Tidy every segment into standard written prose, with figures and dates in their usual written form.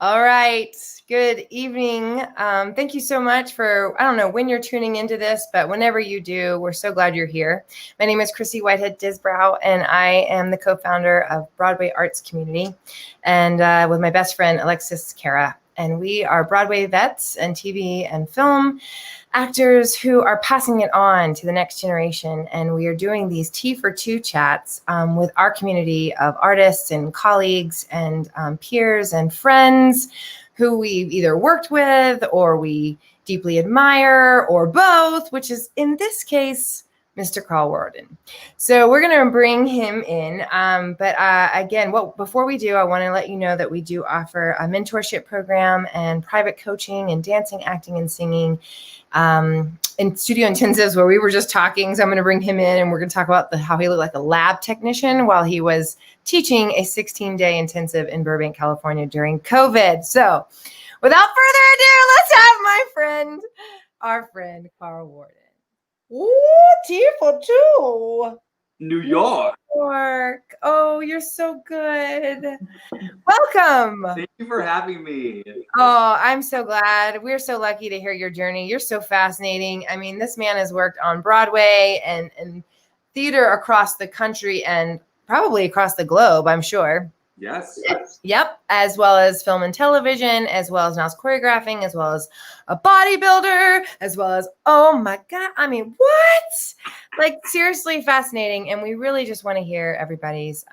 All right. Good evening. Thank you so much for, I don't know when you're tuning into this, but whenever you do, we're so glad you're here. My name is Chryssie Whitehead Disbrow, and I am the co-founder of Broadway Arts Community, and with my best friend, Alexis Cara. And we are Broadway vets and TV and film actors who are passing it on to the next generation. And we are doing these Tea for Two chats with our community of artists and colleagues and peers and friends who we've either worked with or we deeply admire or both, which is in this case, Mr. Karl Warden. So we're going to bring him in. Again, before we do, I want to let you know that we do offer a mentorship program and private coaching and dancing, acting, and singing in studio intensives where we were just talking. So I'm going to bring him in and we're going to talk about how he looked like a lab technician while he was teaching a 16-day intensive in Burbank, California during COVID. So without further ado, let's have our friend, Karl Warden. Ooh, Tea for Two. New York. Oh, you're so good. Welcome. Thank you for having me. Oh, I'm so glad. We're so lucky to hear your journey. You're so fascinating. I mean, this man has worked on Broadway and theater across the country and probably across the globe, I'm sure. Yes. Yep. As well as film and television, as well as now choreographing, as well as a bodybuilder, as well as, oh my God. I mean, what? Like seriously fascinating. And we really just want to hear everybody's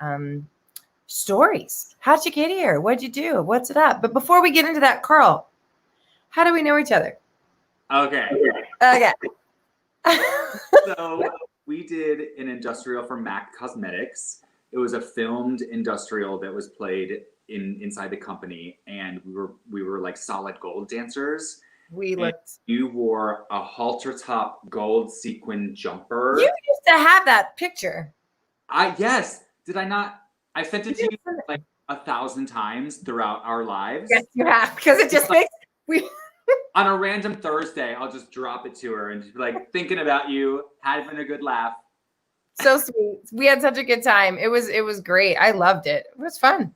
stories. How'd you get here? What'd you do? What's it up? But before we get into that, Karl, how do we know each other? Okay. So we did an industrial for MAC Cosmetics. It was a filmed industrial that was played inside the company, and we were like solid gold dancers. You wore a halter top gold sequin jumper. You used to have that picture. Yes. Did I not? I sent it to you like 1,000 times throughout our lives. Yes, you have, because it just makes on a random Thursday, I'll just drop it to her and just be like, thinking about you, having a good laugh. So sweet. We had such a good time. It was great. I loved it. It was fun.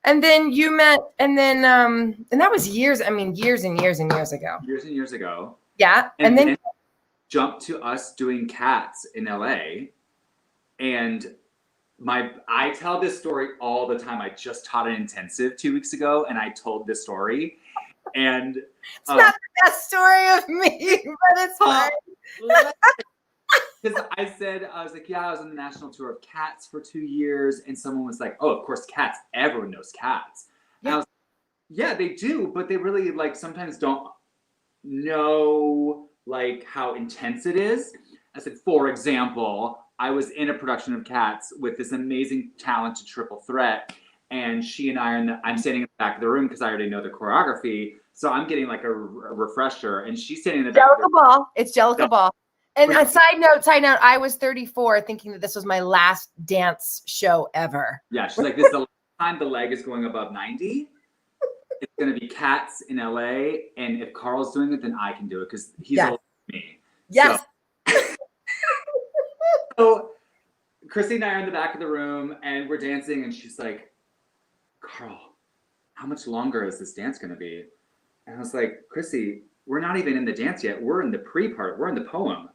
And then you met, and that was years and years ago. Years and years ago. Yeah. And then jumped to us doing Cats in LA. And I tell this story all the time. I just taught an intensive 2 weeks ago, and I told this story. And it's not the best story of me, but it's fine. Because I was like, yeah, I was on the national tour of Cats for 2 years. And someone was like, oh, of course, Cats. Everyone knows Cats. And I was like, yeah, they do. But they really like sometimes don't know like how intense it is. I said, for example, I was in a production of Cats with this amazing, talented triple threat. And she and I'm standing in the back of the room because I already know the choreography. So I'm getting like a refresher. And she's standing in the back of the room. It's Jellica Ball. And a side note, I was 34 thinking that this was my last dance show ever. Yeah, she's like, this is the last time the leg is going above 90. It's going to be Cats in LA. And if Karl's doing it, then I can do it because he's older than me. Yes. So Chryssie and I are in the back of the room and we're dancing. And she's like, Karl, how much longer is this dance going to be? And I was like, Chryssie, we're not even in the dance yet. We're in the pre-part. We're in the poem.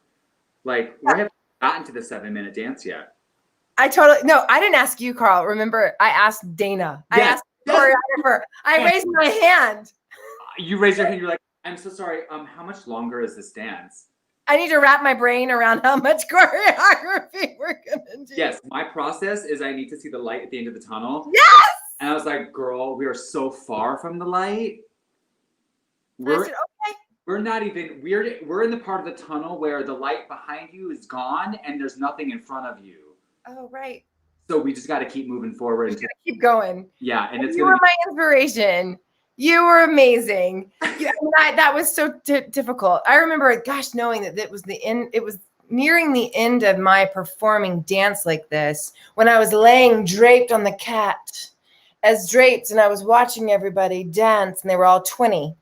Like, we haven't gotten to the 7-minute dance yet. I didn't ask you, Karl. Remember, I asked Dana. I asked the choreographer. I raised my hand. You raised your hand. You're like, I'm so sorry. How much longer is this dance? I need to wrap my brain around how much choreography we're going to do. Yes, my process is I need to see the light at the end of the tunnel. Yes! And I was like, girl, we are so far from the light. We're not even, we're in the part of the tunnel where the light behind you is gone and there's nothing in front of you. Oh, right. So we just got to keep moving forward. We got to keep going. Yeah. And it's you were my inspiration. You were amazing. That was so difficult. I remember, knowing that it was the end, it was nearing the end of my performing dance like this when I was laying draped on the cat as drapes and I was watching everybody dance and they were all 20.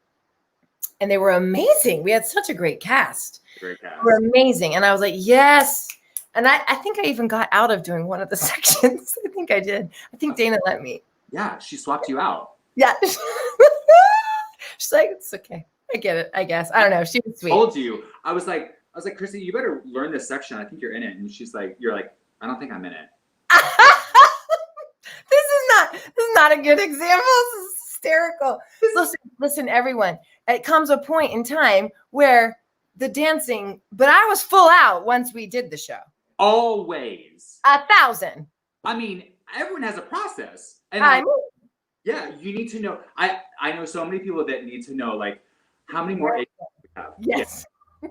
And they were amazing. We had such a great cast. They were amazing. And I was like, yes. And I think I even got out of doing one of the sections. I think I did. I think Dana let me. Yeah, she swapped you out. Yeah. She's like, it's okay. I get it, I guess. I don't know. She was sweet. Told you. I was like, Chryssie, you better learn this section. I think you're in it. And she's like, you're like, I don't think I'm in it. This is not a good example. This is hysterical. Listen, everyone. It comes a point in time where the dancing, but I was full out once we did the show. Always. 1,000. I mean, everyone has a process. And yeah, you need to know. I know so many people that need to know, like, how many more 8 counts we have. Yes. Yeah.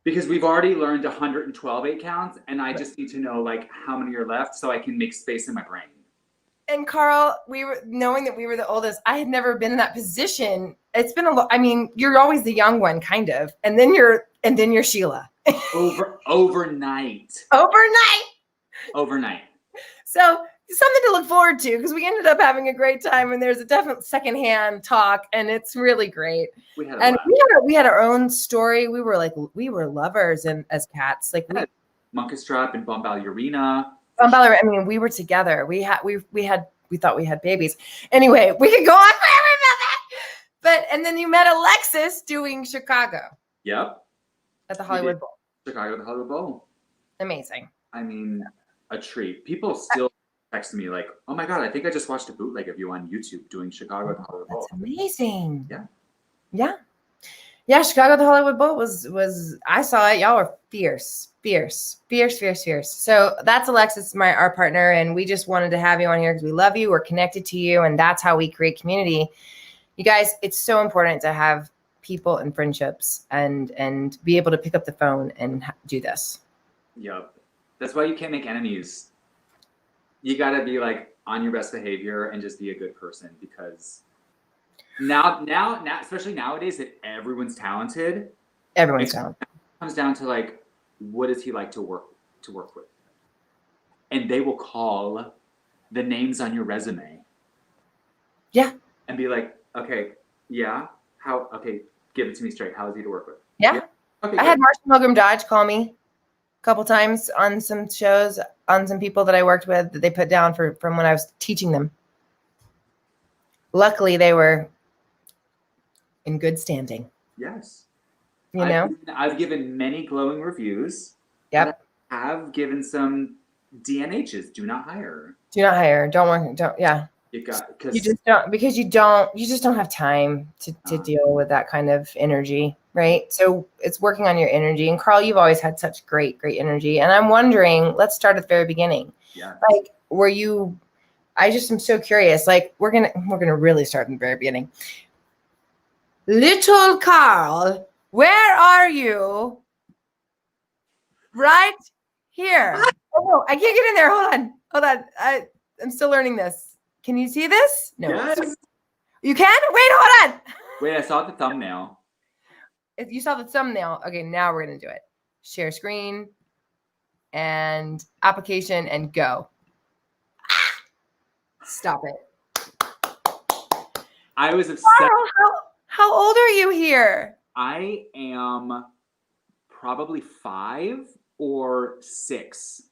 Because we've already learned 112 8 counts, and I just need to know, like, how many are left so I can make space in my brain. And Karl, knowing that we were the oldest, I had never been in that position. It's been I mean, you're always the young one, kind of. And then you're Sheila. Overnight. Overnight. So something to look forward to, because we ended up having a great time, and there's a definite secondhand talk, and it's really great. We had we had our own story. We were lovers and as cats. Like Monkus Drop and Bombalurina. I mean, we were together. We thought we had babies. Anyway, we could go on forever about that. But and then you met Alexis doing Chicago. Yep. At the Hollywood Bowl. Chicago at the Hollywood Bowl. Amazing. I mean, a treat. People still text me like, "Oh my God, I think I just watched a bootleg of you on YouTube doing Chicago at the Hollywood Bowl." That's amazing. Yeah. Yeah. Yeah, Chicago at the Hollywood Bowl was I saw it. Y'all were fierce. So that's Alexis, our partner, and we just wanted to have you on here because we love you. We're connected to you, and that's how we create community. You guys, it's so important to have people and friendships and be able to pick up the phone and do this. Yep. That's why you can't make enemies. You got to be like on your best behavior and just be a good person, because now, especially nowadays that everyone's talented. Everyone's talented. It comes down to like, what does he like to work with? And they will call the names on your resume. Yeah. And be like, okay, yeah, okay, give it to me straight. How is he to work with? Yeah. Okay, I had Marcia Milgram Dodge call me a couple times on some shows, on some people that I worked with that they put down from when I was teaching them. Luckily, they were in good standing. Yes. You know? I've given many glowing reviews. Yep. I have given some DNHs. Do not hire. Do not hire. Don't. Yeah. You just don't have time to deal with that kind of energy, right? So it's working on your energy. And Karl, you've always had such great energy. And I'm wondering, let's start at the very beginning. Yeah. Like, I just am so curious. Like, we're gonna really start in the very beginning. Little Karl, where are you? Right here. Oh no, I can't get in there. Hold on. I'm still learning this. Can you see this? No. Yes. You can? Wait, hold on. Wait, I saw the thumbnail. If you saw the thumbnail, okay, now we're gonna do it. Share screen and application and go. Stop it. I was obsessed. How old are you here? I am probably 5 or 6.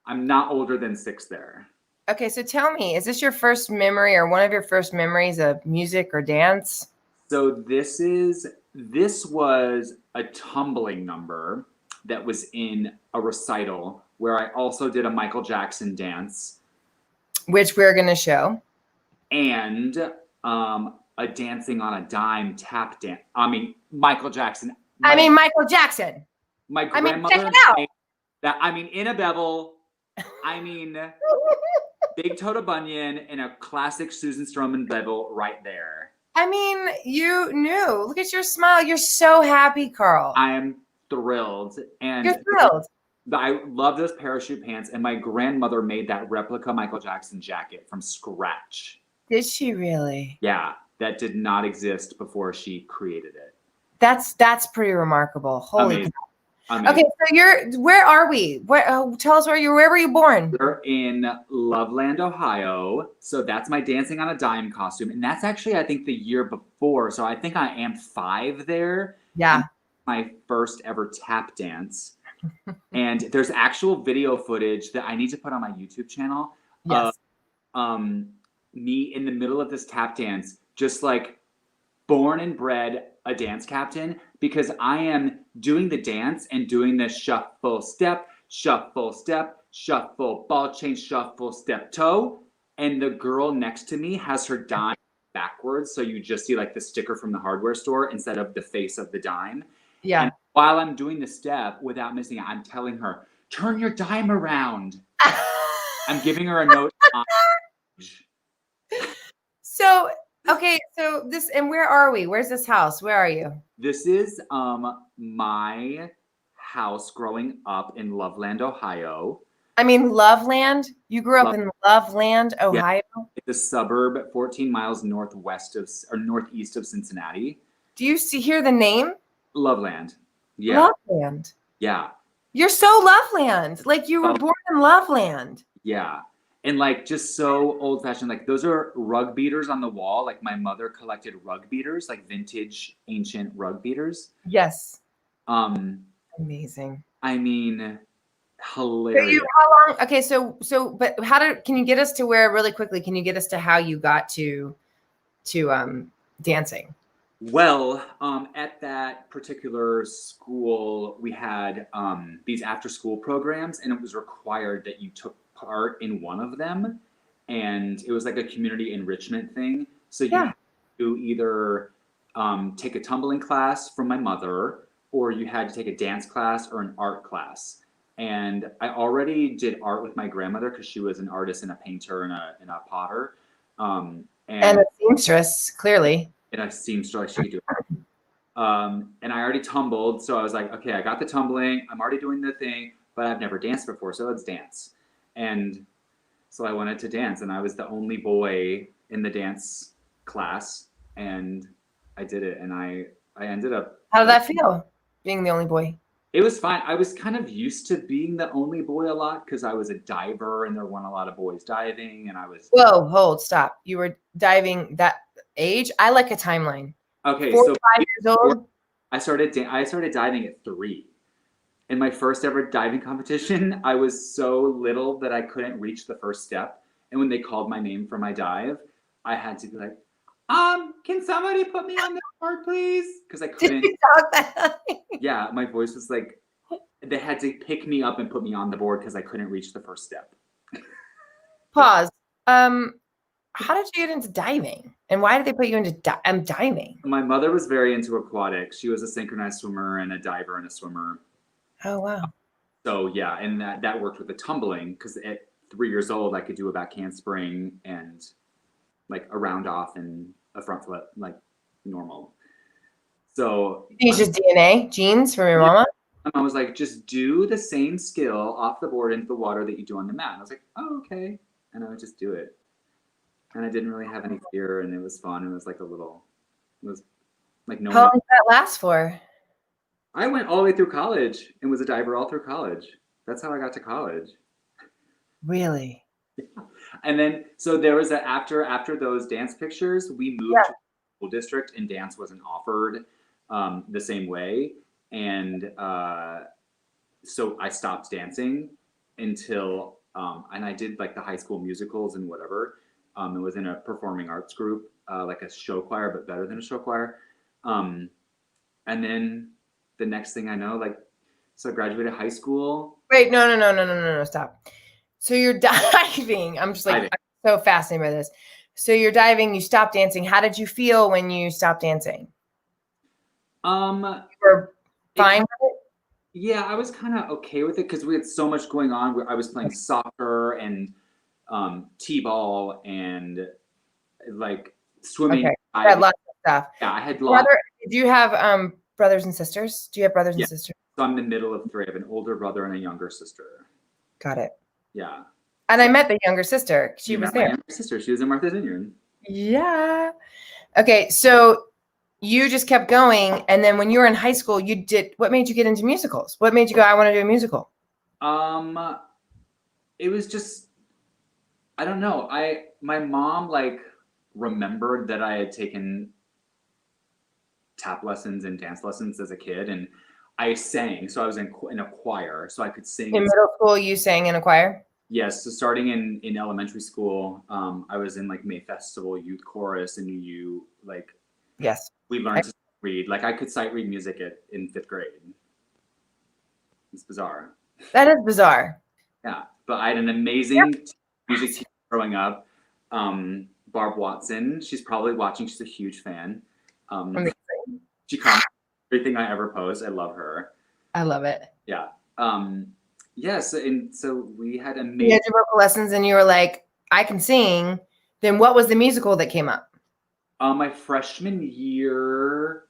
I'm not older than 6 there. Okay, so tell me, is this your first memory or one of your first memories of music or dance? So this was a tumbling number that was in a recital where I also did a Michael Jackson dance. Which we're going to show. And a dancing on a dime tap dance. Michael Jackson. Michael Jackson. My grandmother. Check it out. In a bevel. Big Toto Bunyan and a classic Susan Stroman bevel right there. You knew. Look at your smile. You're so happy, Karl. I am thrilled. And you're thrilled. I love those parachute pants. And my grandmother made that replica Michael Jackson jacket from scratch. Did she really? Yeah. That did not exist before she created it. That's pretty remarkable. Holy cow. Amazing. Okay, so where are we? Tell us where were you born? We're in Loveland, Ohio. So that's my dancing on a dime costume. And that's actually, I think, the year before. So I think I am 5 there. Yeah. My first ever tap dance. And there's actual video footage that I need to put on my YouTube channel. Yes. me in the middle of this tap dance, just like born and bred a dance captain, because I am doing the dance and doing the shuffle, step, ball change, shuffle, step, toe. And the girl next to me has her dime backwards. So you just see like the sticker from the hardware store instead of the face of the dime. Yeah. And while I'm doing the step without missing it, I'm telling her, turn your dime around. I'm giving her a note. So, okay, so this, and where are we? Where's this house? Where are you? This is my house growing up in Loveland, Ohio. I mean, Loveland? You grew up in Loveland, Ohio? Yeah. It's a suburb 14 miles northwest of, or northeast of Cincinnati. Do you hear the name? Loveland. Yeah. Loveland. Yeah. You're so Loveland. Like you were born in Loveland. Yeah. And like just so old fashioned, like those are rug beaters on the wall. Like my mother collected rug beaters, like vintage ancient rug beaters. Yes. Amazing. I mean, hilarious. So how long? Okay, but can you get us to where really quickly? Can you get us to how you got to dancing? Well, at that particular school, we had these after school programs, and it was required that you took part in one of them, and it was like a community enrichment thing. So you had to either take a tumbling class from my mother, or you had to take a dance class or an art class. And I already did art with my grandmother because she was an artist and a painter and a potter. And a seamstress, clearly. And a seamstress, like she could do it. And I already tumbled, so I was like, okay, I got the tumbling. I'm already doing the thing, but I've never danced before, so let's dance. And so I wanted to dance, and I was the only boy in the dance class, and I did it, and I ended up. How did that feel, being the only boy? It was fine. I was kind of used to being the only boy a lot because I was a diver, and there weren't a lot of boys diving, and I was. Whoa, hold, stop! You were diving that age? I like a timeline. Okay, 4 so 5 years old. I started diving at 3. In my first ever diving competition, I was so little that I couldn't reach the first step. And when they called my name for my dive, I had to be like, can somebody put me on the board, please? Because I couldn't. Did you talk that? Yeah, my voice was like, they had to pick me up and put me on the board because I couldn't reach the first step. Pause. How did you get into diving? And why did they put you into diving? My mother was very into aquatics. She was a synchronized swimmer and a diver and a swimmer. Oh, wow. So yeah, and that worked with the tumbling because at 3 years old, I could do a back handspring and like a round off and a front flip, like normal. So it's just DNA, genes from your mama? My mom was like, just do the same skill off the board into the water that you do on the mat. And I was like, oh, okay. And I would just do it. And I didn't really have any fear, and it was fun. It was like it was like no. How long did that last for? I went all the way through college and was a diver all through college. That's how I got to college. Really? Yeah. And then, so there was after those dance pictures, we moved to a school district, and dance wasn't offered the same way. And so I stopped dancing until, and I did like the high school musicals and whatever. It was in a performing arts group, like a show choir, but better than a show choir. And then the next thing I know, like, so I graduated high school. Wait, no, stop. So you're diving. I'm just like, I'm so fascinated by this. So you're diving, you stopped dancing. How did you feel when you stopped dancing? You were fine with it? Yeah, I was kind of okay with it because we had so much going on. I was playing soccer and t-ball and like swimming. Okay. I had lots of stuff. Yeah, I had lots. Do you have brothers and sisters? Do you have brothers and sisters? So I'm the middle of 3. I have an older brother and a younger sister. Got it. Yeah. And I met the younger sister. She was there. My younger sister. She was in Martha's Vineyard. Yeah. Okay, so you just kept going, and then when you were in high school, what made you get into musicals? What made you go, I want to do a musical? It was just, I don't know. My mom like remembered that I had taken tap lessons and dance lessons as a kid, and I sang. So I was in a choir, so I could sing. In middle school, you sang in a choir? Yes, so starting in elementary school, I was in like May Festival Youth Chorus, and you like Yes. we learned to read. Like I could sight read music in 5th grade. It's bizarre. That is bizarre. Yeah, but I had an amazing music teacher growing up. Barb Watson, she's probably watching. She's a huge fan. She comments everything I ever post. I love her. I love it. Yeah. Yes, and so we had amazing. You had your vocal lessons, and you were like, "I can sing." Then what was the musical that came up? My freshman year,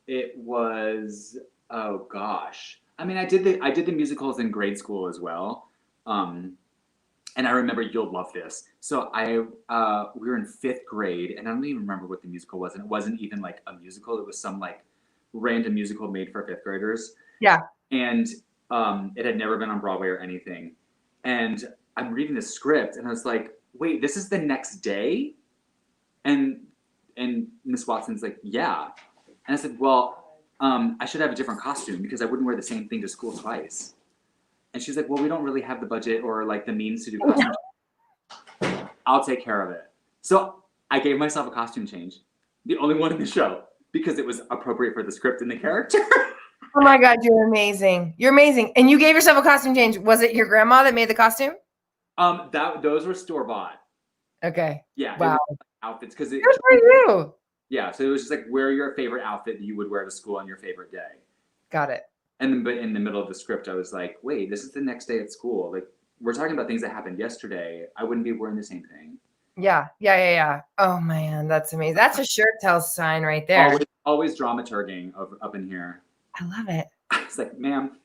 it was oh gosh. I mean, I did the musicals in grade school as well. And I remember you'll love this. So we were in 5th grade, and I don't even remember what the musical was, and it wasn't even like a musical. It was some like random musical made for 5th graders. Yeah. And it had never been on Broadway or anything. And I'm reading the script, and I was like, "Wait, this is the next day?" And Miss Watson's like, "Yeah." And I said, "Well, I should have a different costume because I wouldn't wear the same thing to school twice." And she's like, "Well, we don't really have the budget or like the means to do costume change. I'll take care of it." So I gave myself a costume change, the only one in the show, because it was appropriate for the script and the character. Oh my God, you're amazing. You're amazing. And you gave yourself a costume change. Was it your grandma that made the costume? Those were store-bought. Okay. Yeah. Wow. Outfits because Good for you. Yeah, so it was just like wear your favorite outfit that you would wear to school on your favorite day. Got it. And then, but in the middle of the script, I was like, "Wait, this is the next day at school. Like, we're talking about things that happened yesterday. I wouldn't be wearing the same thing." Yeah. Oh man, that's amazing. That's a shirt tell sign right there. Always dramaturging up in here. I love it. I was like, "Ma'am,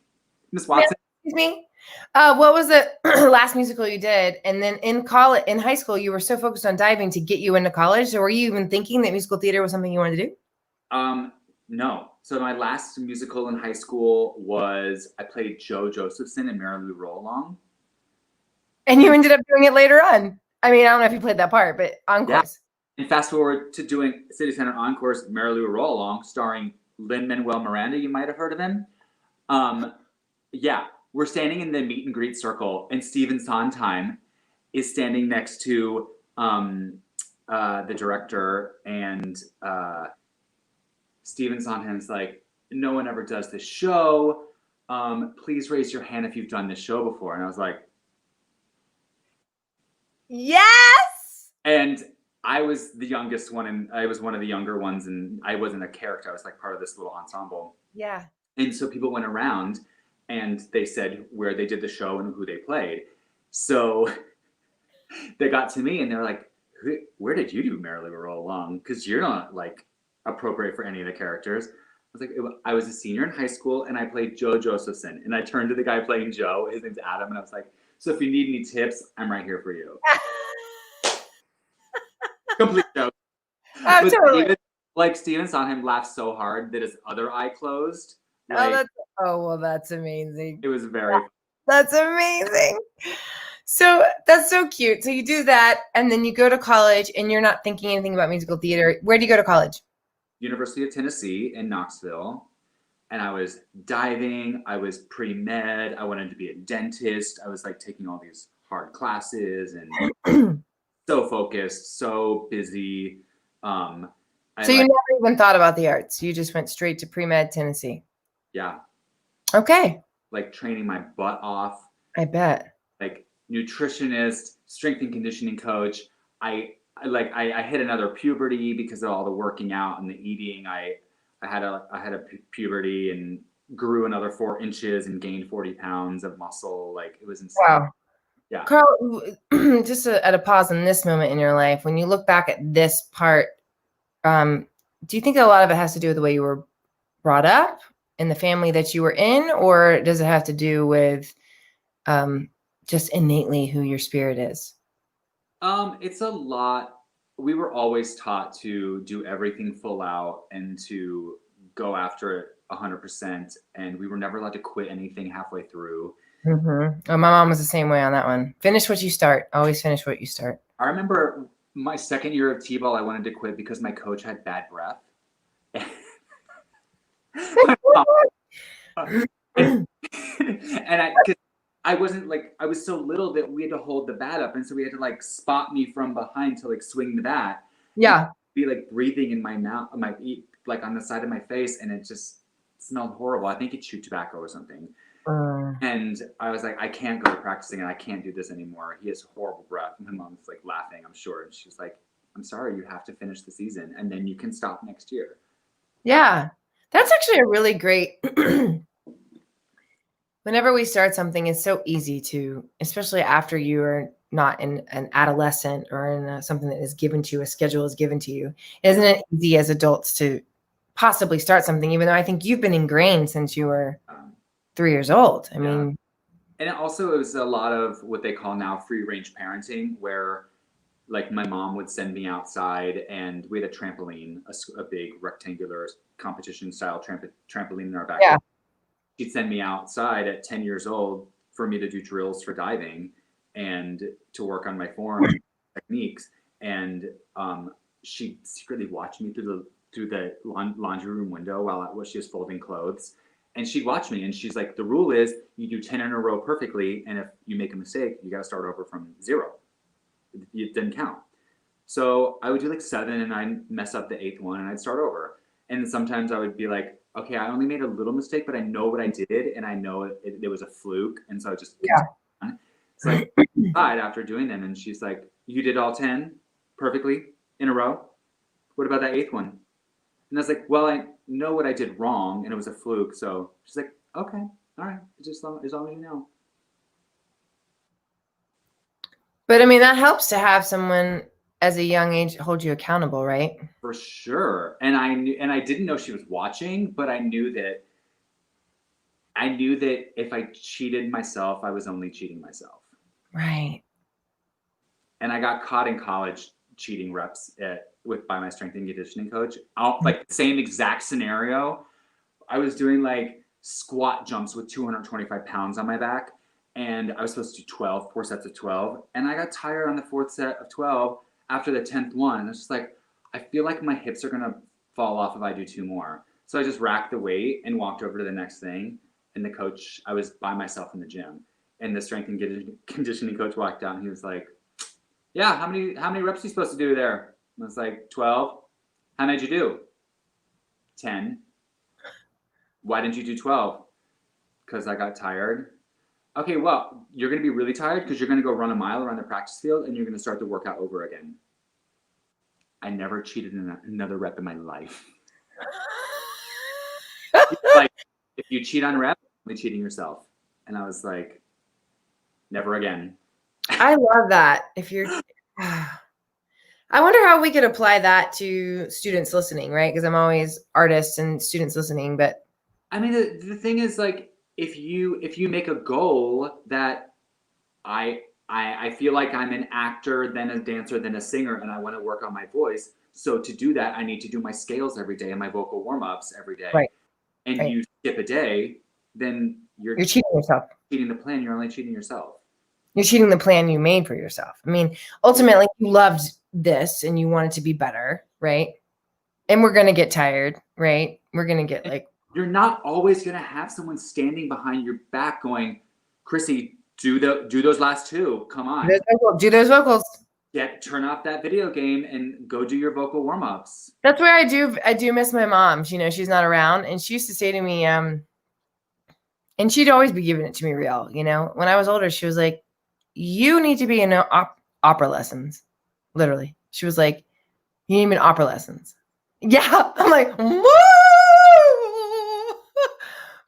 Miss Watson." Excuse me. What was the last musical you did? And then in high school, you were so focused on diving to get you into college. So were you even thinking that musical theater was something you wanted to do? No. So my last musical in high school was I played Joe Josephson in Merrily Roll Along. And you ended up doing it later on. I mean, I don't know if you played that part, but Encores. Yeah. And fast forward to doing City Center Encores, Merrily Roll Along, starring Lin-Manuel Miranda. You might have heard of him. Yeah, we're standing in the meet and greet circle, and Stephen Sondheim is standing next to the director, and Stephen Sondheim's like, "No one ever does this show. Please raise your hand if you've done this show before." And I was like, "Yes!" And I was the youngest one, and I was one of the younger ones, and I wasn't a character. I was like part of this little ensemble. Yeah. And so people went around, and they said where they did the show and who they played. So they got to me, and they're like, "Where did you do Merrily Roll Along? Because you're not like appropriate for any of the characters." I was like, I was a senior in high school, and I played Joe Josephson. And I turned to the guy playing Joe. His name's Adam, and I was like, "So if you need any tips, I'm right here for you." Complete joke. Oh, totally. Like Stephen Sondheim laughed so hard that his other eye closed. Like, that's amazing. It was very. That's amazing. So that's so cute. So you do that, and then you go to college, and you're not thinking anything about musical theater. Where do you go to college? University of Tennessee in Knoxville. And I was diving. I was pre-med. I wanted to be a dentist. I was like taking all these hard classes and so focused, so busy. So you never even thought about the arts. You just went straight to pre-med Tennessee. Yeah. Okay. Like training my butt off. I bet. Like nutritionist, strength and conditioning coach. I hit another puberty because of all the working out and the eating. I had a puberty and grew another 4 inches and gained 40 pounds of muscle. Like it was insane. Wow. Yeah. Karl, just at a pause in this moment in your life, when you look back at this part, do you think a lot of it has to do with the way you were brought up in the family that you were in, or does it have to do with just innately who your spirit is? It's a lot. We were always taught to do everything full out and to go after it 100%. And we were never allowed to quit anything halfway through. Mm-hmm. Oh, my mom was the same way on that one. Finish what you start. Always finish what you start. I remember my second year of T-ball, I wanted to quit because my coach had bad breath. And I wasn't like, I was so little that we had to hold the bat up. And so we had to like spot me from behind to like swing the bat. Yeah. Be like breathing in my mouth, like on the side of my face. And it just smelled horrible. I think it chewed tobacco or something. And I was like, I can't go to practicing and I can't do this anymore. He has horrible breath. My mom's like laughing, I'm sure. And she's like, I'm sorry, you have to finish the season and then you can stop next year. Yeah. That's actually a really great, whenever we start something, it's so easy to, especially after you are not in an adolescent or in something that is given to you, a schedule is given to you. Isn't it easy as adults to possibly start something, even though I think you've been ingrained since you were 3 years old. I mean, and also it was a lot of what they call now free range parenting, where like my mom would send me outside and we had a trampoline, a big rectangular competition style trampoline in our backyard. Yeah. She'd send me outside at 10 years old for me to do drills for diving and to work on my form techniques. And she'd secretly watch me through the laundry room window while she was folding clothes. And she'd watch me and she's like, the rule is you do 10 in a row perfectly. And if you make a mistake, you got to start over from 0. It didn't count. So I would do like 7 and I'd mess up the 8th one and I'd start over. And sometimes I would be like, okay, I only made a little mistake, but I know what I did and I know it was a fluke. And so I just, so I cried after doing them. And she's like, you did all 10 perfectly in a row. What about that 8th one? And I was like, well, I know what I did wrong and it was a fluke. So she's like, okay, all right. Just as long as you know. But I mean, that helps to have someone as a young age hold you accountable, right? For sure. And I knew, and I didn't know she was watching, but I knew that if I cheated myself, I was only cheating myself. Right. And I got caught in college cheating reps by my strength and conditioning coach. Like the same exact scenario. I was doing like squat jumps with 225 pounds on my back. And I was supposed to do 4 sets of 12. And I got tired on the 4th set of 12 after the 10th one. And it's just like, I feel like my hips are going to fall off if I do 2 more. So I just racked the weight and walked over to the next thing. And the coach, I was by myself in the gym. And the strength and conditioning coach walked out and he was like, yeah, how many reps are you supposed to do there? And I was like, 12. How many did you do? 10. Why didn't you do 12? Because I got tired. Okay, well, you're going to be really tired because you're going to go run a mile around the practice field and you're going to start the workout over again. I never cheated in another rep in my life. Like, if you cheat on rep, you're cheating yourself. And I was like, never again. I love that. I wonder how we could apply that to students listening, right? Because I'm always artists and students listening, but I mean, the thing is, like, if you make a goal that I feel like I'm an actor, then a dancer, then a singer, and I want to work on my voice. So to do that, I need to do my scales every day and my vocal warm-ups every day. Right. And you skip a day, then you're cheating yourself. Cheating the plan. You're only cheating yourself. You're cheating the plan you made for yourself. I mean, ultimately, you loved this and you wanted to be better, right? And we're going to get tired, right? We're going to get like... You're not always going to have someone standing behind your back going, Chryssie, do those last 2. Come on. Do those vocals. Turn off that video game and go do your vocal warm-ups. That's where I do miss my mom. You know, she's not around. And she used to say to me, and she'd always be giving it to me real, you know. When I was older, she was like, you need to be in opera lessons. Literally. She was like, you need to be in opera lessons. Yeah. I'm like, woo!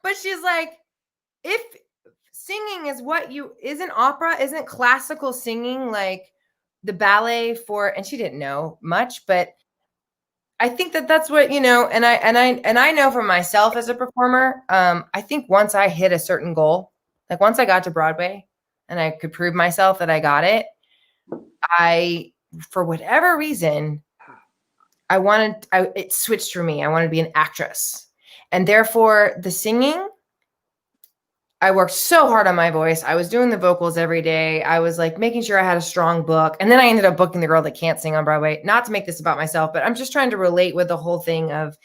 But she's like, if singing is isn't opera, isn't classical singing like the ballet for, and she didn't know much, but I think that's what, you know, and I know for myself as a performer, I think once I hit a certain goal, like once I got to Broadway and I could prove myself that I got it, for whatever reason, it switched for me. I wanted to be an actress. And therefore the singing, I worked so hard on my voice. I was doing the vocals every day. I was like making sure I had a strong book. And then I ended up booking the girl that can't sing on Broadway. Not to make this about myself, but I'm just trying to relate with the whole thing of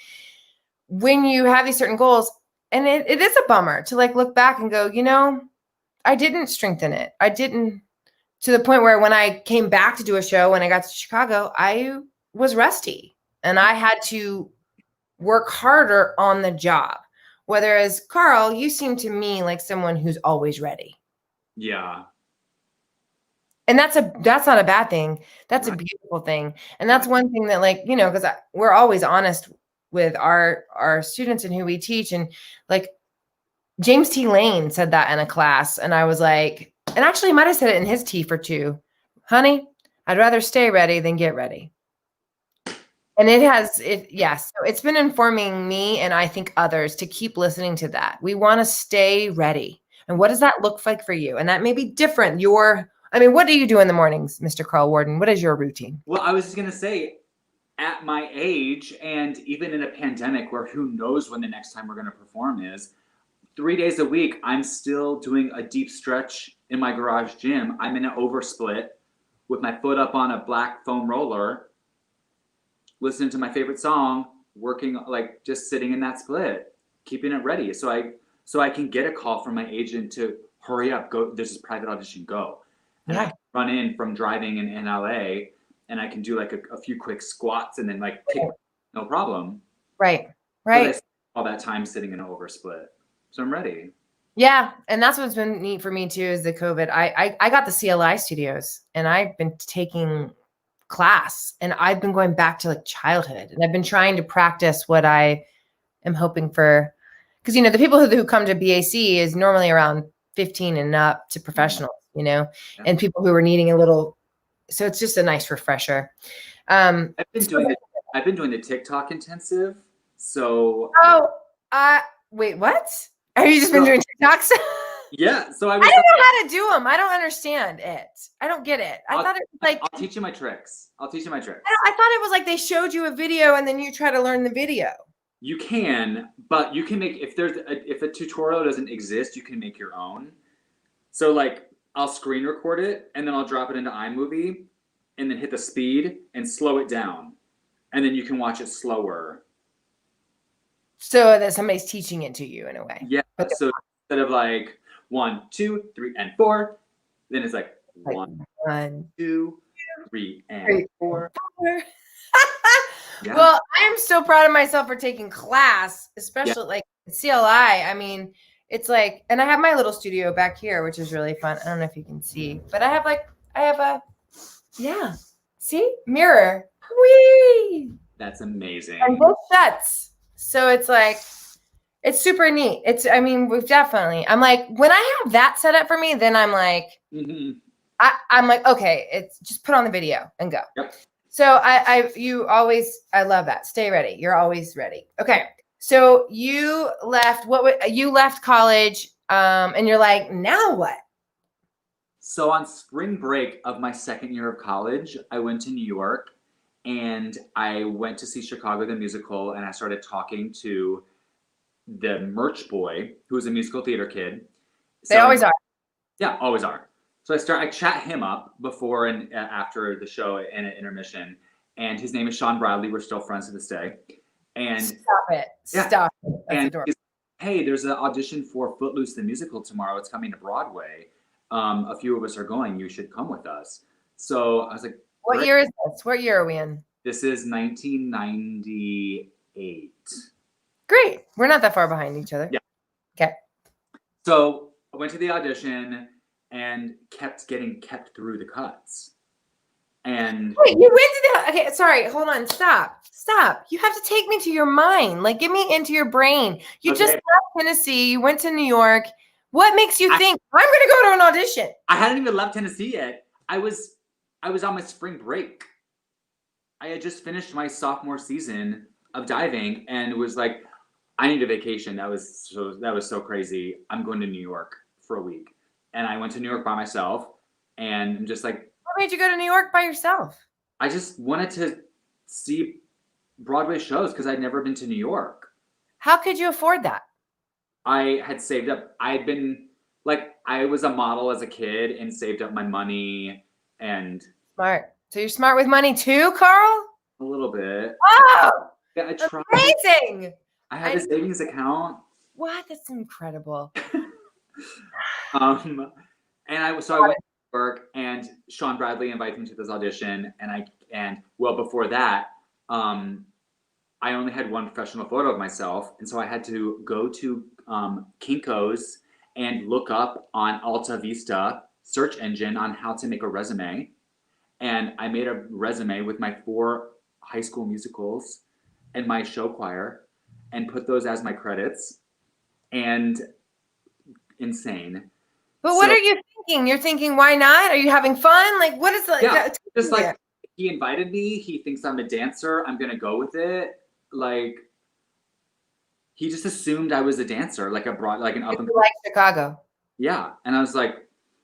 when you have these certain goals. And it is a bummer to like look back and go, you know, didn't strengthen it. I didn't, to the point where when I came back to do a show, when I got to Chicago, I was rusty and I had to work harder on the job. Whereas Karl, you seem to me like someone who's always ready. Yeah. And that's not a bad thing. That's Right. a beautiful thing. And that's one thing that, like, you know, because we're always honest with our students and who we teach. And like James T. Lane said that in a class. And I was like, and actually might have said it in his T for two. Honey, I'd rather stay ready than get ready. And yes. So it's been informing me and I think others to keep listening to that. We want to stay ready. And what does that look like for you? And that may be different. What do you do in the mornings, Mr. Karl Warden? What is your routine? Well, I was just going to say, at my age, and even in a pandemic where who knows when the next time we're going to perform is, 3 days a week, I'm still doing a deep stretch in my garage gym. I'm in an oversplit with my foot up on a black foam roller, listening to my favorite song, working, like just sitting in that split, keeping it ready. So I can get a call from my agent to hurry up, go, there's this private audition, go. And I can run in from driving in LA and I can do like a few quick squats and then like kick, no problem. Right. But I spent all that time sitting in an oversplit. So I'm ready. Yeah. And that's what's been neat for me too, is the COVID. I got the CLI studios and I've been taking class and I've been going back to like childhood and I've been trying to practice what I am hoping for. Because, you know, the people who come to BAC is normally around 15 and up to professionals, you know, and people who are needing a little. So it's just a nice refresher. I've been doing the TikTok intensive. So. Wait, what? Have you just been doing TikToks? Yeah. So I don't know how to do them. I don't understand it. I don't get it. I thought it was like. I'll teach you my tricks. I thought it was like they showed you a video and then you try to learn the video. You can, but you can make, if a tutorial doesn't exist, you can make your own. So like I'll screen record it and then I'll drop it into iMovie and then hit the speed and slow it down. And then you can watch it slower. So that somebody's teaching it to you in a way. Yeah. So instead of like 1, 2, 3, and 4, then it's like 1, 2, 3, and 4. Yeah. Well, I'm so proud of myself for taking class, especially like CLI. I mean, it's like, and I have my little studio back here, which is really fun. I don't know if you can see, but I have a see, mirror. Whee! That's amazing. And both sets. So it's like, it's super neat. I'm like, when I have that set up for me, then I'm like, I'm like, okay, it's just put on the video and go. Yep. So I love that. Stay ready. You're always ready. Okay. So you left college, and you're like, now what? So on spring break of my second year of college, I went to New York and I went to see Chicago the musical and I started talking to the merch boy, who was a musical theater kid. They always are. Yeah, always are. So I chat him up before and after the show in an intermission, and his name is Sean Bradley. We're still friends to this day. And stop it. Yeah. Stop it. That's and adorable. Hey, there's an audition for Footloose the musical tomorrow. It's coming to Broadway. A few of us are going. You should come with us. So I was like, what year is this? What year are we in? This is 1998. Great. We're not that far behind each other. Yeah. Okay. So I went to the audition and kept through the cuts. And wait, you went to the, okay, sorry, hold on, stop. You have to take me to your mind. Like, get me into your brain. You just left Tennessee, you went to New York. What makes you think I'm going to go to an audition? I hadn't even left Tennessee yet. I was on my spring break. I had just finished my sophomore season of diving and was like, I need a vacation. That was so crazy. I'm going to New York for a week. And I went to New York by myself and I'm just like, what made you go to New York by yourself? I just wanted to see Broadway shows because I'd never been to New York. How could you afford that? I had saved up. I was a model as a kid and saved up my money and. Smart. So you're smart with money too, Karl? A little bit. Oh, yeah, I tried. amazing. I had a savings account. What? That's incredible. And I went to work, and Sean Bradley invited me to this audition, and well, before that, I only had one professional photo of myself, and so I had to go to Kinko's and look up on Alta Vista search engine on how to make a resume. And I made a resume with my 4 high school musicals and my show choir and put those as my credits. And insane. But what are you thinking? You're thinking, why not? Are you having fun? Like, what is like? Yeah, just like, he invited me. He thinks I'm a dancer. I'm going to go with it. Like, he just assumed I was a dancer, like an up and like Chicago. Yeah. And I was like,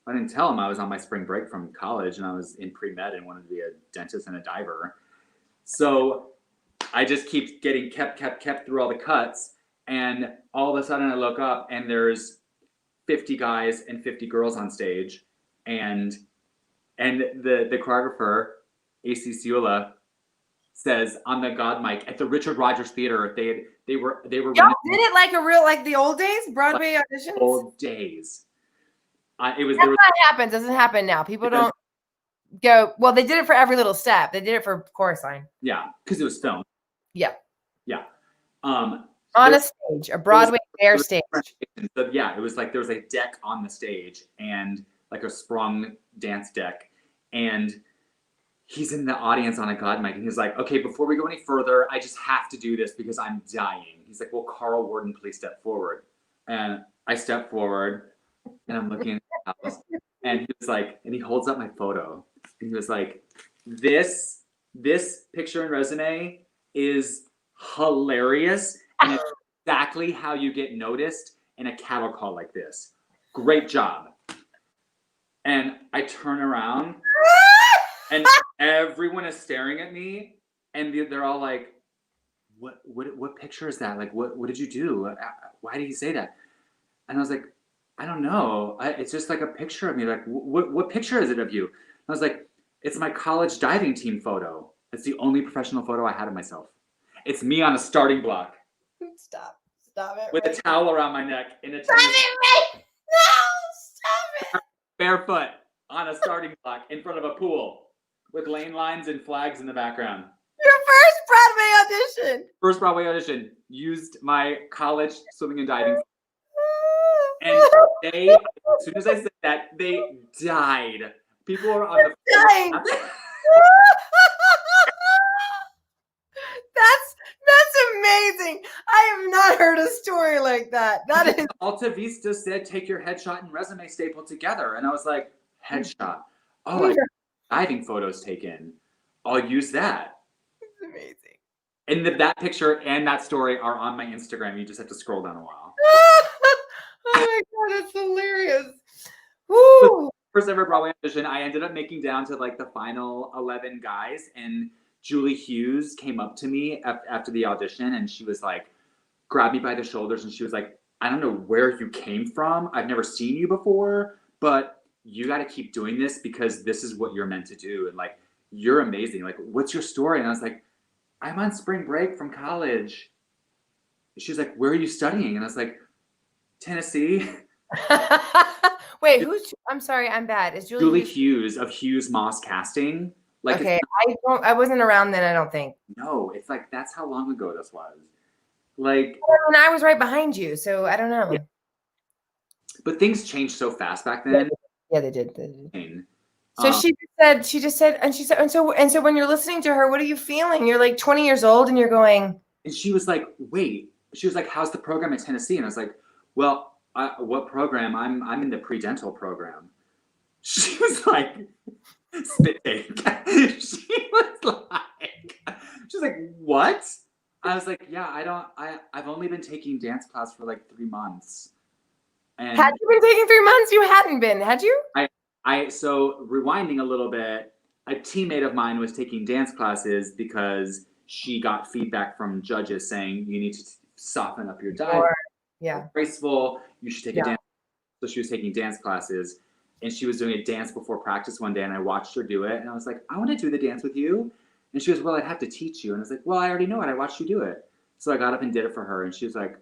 I didn't tell him I was on my spring break from college and I was in pre-med and wanted to be a dentist and a diver. So I just keep getting kept through all the cuts. And all of a sudden I look up and there's 50 guys and 50 girls on stage. And the choreographer, AC Ciula, says on the God mic at the Richard Rogers Theater, they were Y'all did it like a real, like the old days, Broadway auditions? Old days. That's what happens. Doesn't happen now. People don't go, well, they did it for every little step. They did it for chorus line. Yeah, because it was filmed. Yeah. Yeah. On a stage, a Broadway Dare stage. So yeah, it was like there was a deck on the stage and like a sprung dance deck. And he's in the audience on a God mic and he's like, okay, before we go any further, I just have to do this because I'm dying. He's like, well, Karl Warden, please step forward. And I step forward and I'm looking at the house and he was like, and he holds up my photo and he was like, this picture and resume is hilarious and it's exactly how you get noticed in a cattle call like this. Great job. And I turn around and everyone is staring at me and they're all like, what picture is that? Like, what did you do? Why did he say that? And I was like, I don't know. It's just like a picture of me. Like, what picture is it of you? And I was like, it's my college diving team photo. It's the only professional photo I had of myself. It's me on a starting block. Stop it. With a towel around my neck in a Stop it, Ray! No, stop it. Barefoot on a starting block in front of a pool with lane lines and flags in the background. Your first Broadway audition. First Broadway audition. Used my college swimming and diving. And they, as soon as I said that, they died. People were on the dying. That's amazing. I have not heard a story like that. That is. Alta Vista said, take your headshot and resume stapled together. And I was like, headshot? Oh, I got diving photos taken. I'll use that. It's amazing. And that picture and that story are on my Instagram. You just have to scroll down a while. Oh my God, it's hilarious. Woo. First ever Broadway audition, I ended up making down to like the final 11 guys, and Julie Hughes came up to me after the audition and she was like, grabbed me by the shoulders and she was like, I don't know where you came from. I've never seen you before, but you got to keep doing this because this is what you're meant to do. And like, you're amazing. Like, what's your story? And I was like, I'm on spring break from college. She was like, where are you studying? And I was like, Tennessee. Wait, I'm sorry, I'm bad. Is Julie Hughes of Hughes Moss Casting. Like, okay, I wasn't around then, I don't think. No, it's like, that's how long ago this was. Like, and I was right behind you, so I don't know. Yeah. But things changed so fast back then. Yeah, they did. So she just said, and so when you're listening to her, what are you feeling? You're like 20 years old and you're going. And she was like, wait. She was like, how's the program at Tennessee? And I was like, well, what program? I'm in the pre-dental program. She was like, spit take. She's like, what? I was like, yeah, I've only been taking dance class for like 3 months. And had you been taking 3 months? You hadn't been, had you? So rewinding a little bit, a teammate of mine was taking dance classes because she got feedback from judges saying you need to soften up your dive. Yeah. Graceful. You should take a dance. So she was taking dance classes and she was doing a dance before practice one day and I watched her do it and I was like, I want to do the dance with you. And she was, well, I'd have to teach you. And I was like, well, I already know it. I watched you do it. So I got up and did it for her. And she was like,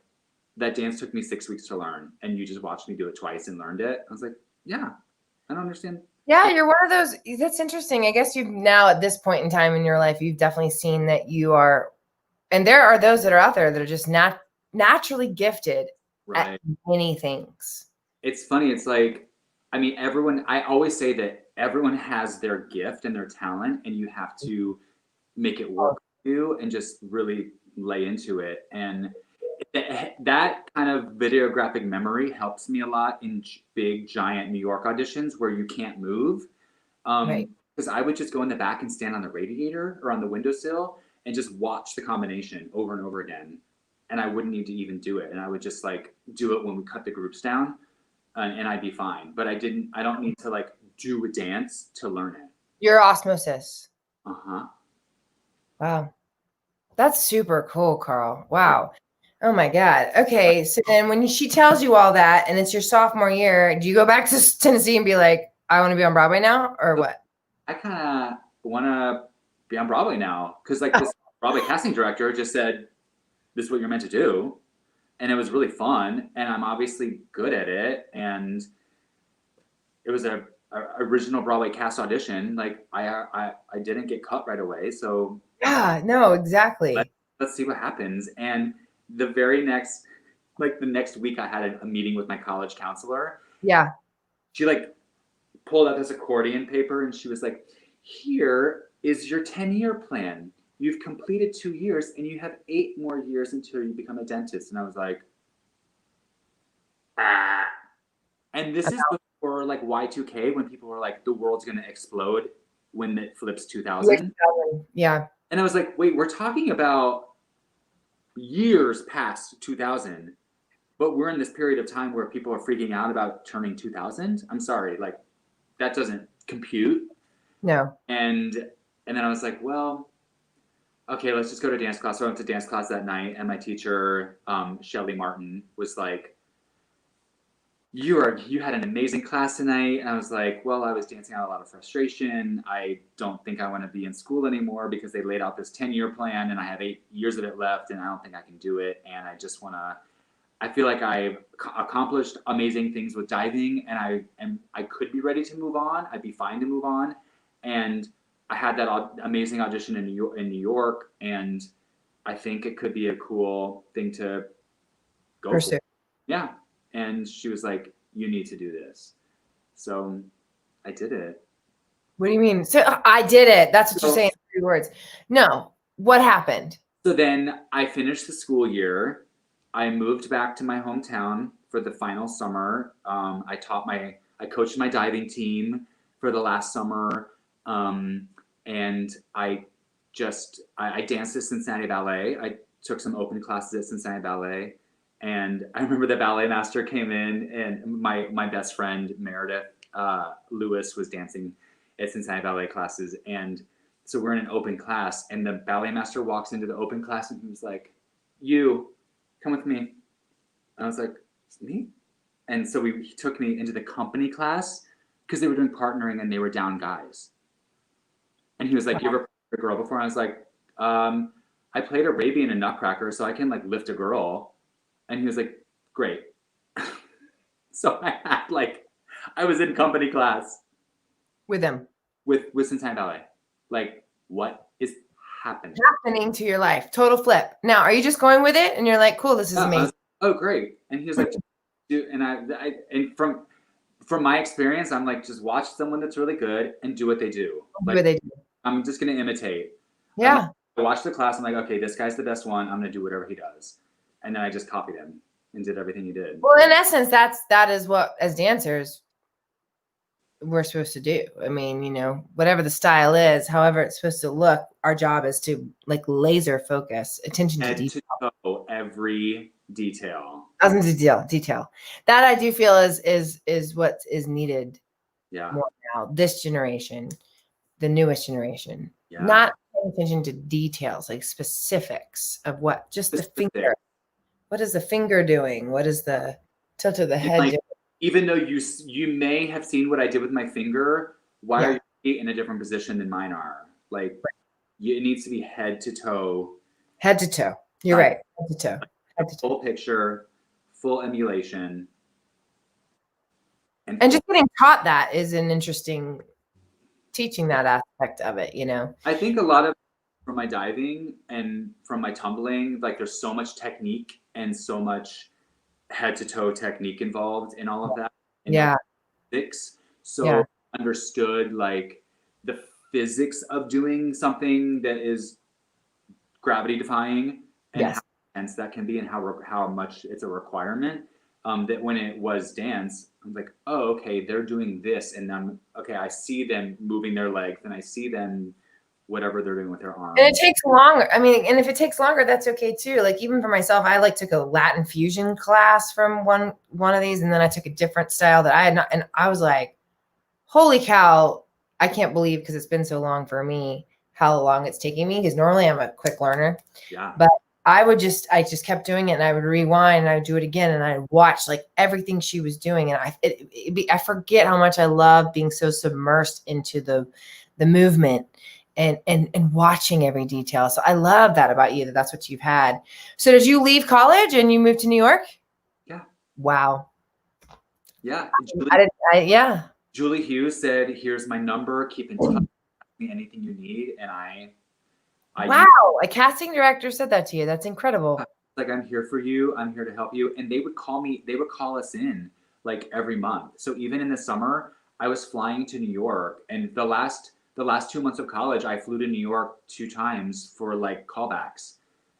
that dance took me 6 weeks to learn, and you just watched me do it twice and learned it. I was like, yeah, I don't understand. Yeah, you're one of those. That's interesting. I guess you've now at this point in time in your life, you've definitely seen that you are, and there are those that are out there that are just naturally gifted at many things. It's funny. It's like, I mean, I always say that everyone has their gift and their talent, and you have to make it work for you and just really lay into it. And that kind of videographic memory helps me a lot in big, giant New York auditions where you can't move. Because I would just go in the back and stand on the radiator or on the windowsill and just watch the combination over and over again. And I wouldn't need to even do it. And I would just like do it when we cut the groups down, and I'd be fine. But I don't need to like do a dance to learn it. Your osmosis. Uh-huh. Wow. That's super cool, Karl. Wow. Oh my God. Okay. So then when she tells you all that and it's your sophomore year, do you go back to Tennessee and be like, I want to be on Broadway now, or what? I kind of want to be on Broadway now. Because like this Broadway casting director just said, this is what you're meant to do. And it was really fun. And I'm obviously good at it. And it was a original Broadway cast audition. Like I didn't get cut right away. So yeah, no, exactly. Let's see what happens. And the very next, like the next week I had a meeting with my college counselor. Yeah. She like pulled out this accordion paper and she was like, here is your 10-year plan. You've completed 2 years and you have 8 more years until you become a dentist. And I was like, ah. And this is before like Y2K, when people were like, the world's going to explode when it flips 2000. Yeah. And I was like, wait, we're talking about years past 2000, but we're in this period of time where people are freaking out about turning 2000. I'm sorry, like that doesn't compute. No. And then I was like, well, okay, let's just go to dance class. So I went to dance class that night, and my teacher, Shelly Martin, was like, you had an amazing class tonight. And I was like, well, I was dancing out a lot of frustration. I don't think I want to be in school anymore because they laid out this 10-year plan and I have 8 years of it left and I don't think I can do it. And I just I feel like I've accomplished amazing things with diving, and I could be ready to move on. I'd be fine to move on. And I had that amazing audition in New York, and I think it could be a cool thing to go pursue. for. Yeah. And she was like, you need to do this. So I did it. What do you mean? So I did it. That's what you're saying in 3 words. No. What happened? So then I finished the school year. I moved back to my hometown for the final summer. I coached my diving team for the last summer. And I danced at Cincinnati Ballet. I took some open classes at Cincinnati Ballet. And I remember the ballet master came in, and my best friend, Meredith Lewis, was dancing at Cincinnati Ballet classes. And so we're in an open class, and the ballet master walks into the open class, and he was like, you, come with me. And I was like, me? And so he took me into the company class because they were doing partnering and they were down guys. And he was like, you ever played a girl before? And I was like, I played Arabian and Nutcracker, so I can like lift a girl. And he was like, great. So I was in company class. With them. With Cincinnati Ballet. Like, what is happening? Happening to your life. Total flip. Now, are you just going with it? And you're like, cool, this is amazing. Oh, great. And he was like, and and from my experience, I'm like, just watch someone that's really good and do what they do. Like, what they do. I'm just going to imitate. Yeah. I watched the class. I'm like, okay, this guy's the best one. I'm going to do whatever he does. And then I just copied him and did everything he did. Well, in essence, that is what, as dancers, we're supposed to do. I mean, you know, whatever the style is, however it's supposed to look, our job is to like laser focus, attention to detail. To every detail. Detail. That I do feel is what is needed. Yeah. More now. This generation, the newest generation, yeah. Not paying attention to details, like specifics of what, just the finger. What is the finger doing? What is the tilt of the head doing? Even though you may have seen what I did with my finger, why are you in a different position than mine are? Like, it needs to be head to toe. Head to toe. You're right. Head to toe. Full picture. full emulation. And just getting taught that is an interesting teaching that aspect of it, you know. I think a lot of from my diving and from my tumbling, like there's so much technique and so much head to toe technique involved in all of that. And yeah. Physics. So understood like the physics of doing something that is gravity defying and how intense that can be and how much it's a requirement. That when it was dance, I'm like, oh, okay, they're doing this, and I see them moving their legs, and I see them whatever they're doing with their arms. And it takes longer. I mean, and if it takes longer, that's okay too. Like even for myself, I like took a Latin fusion class from one of these, and then I took a different style that I had not, and I was like, holy cow, I can't believe, because it's been so long for me, how long it's taking me, because normally I'm a quick learner. Yeah. But I just kept doing it, and I would rewind and I would do it again, and I'd watch like everything she was doing. And I forget how much I love being so submersed into the movement and watching every detail. So I love that about you, that's what you've had. So did you leave college and you moved to New York? Yeah. Wow. Yeah. Julie Hughes said, here's my number, keep in touch, ask me anything you need. And I wow, a casting director said that to you. That's incredible. Like, I'm here for you. I'm here to help you. And they would call us in like every month. So even in the summer, I was flying to New York, and the last 2 months of college, I flew to New York 2 times for like callbacks,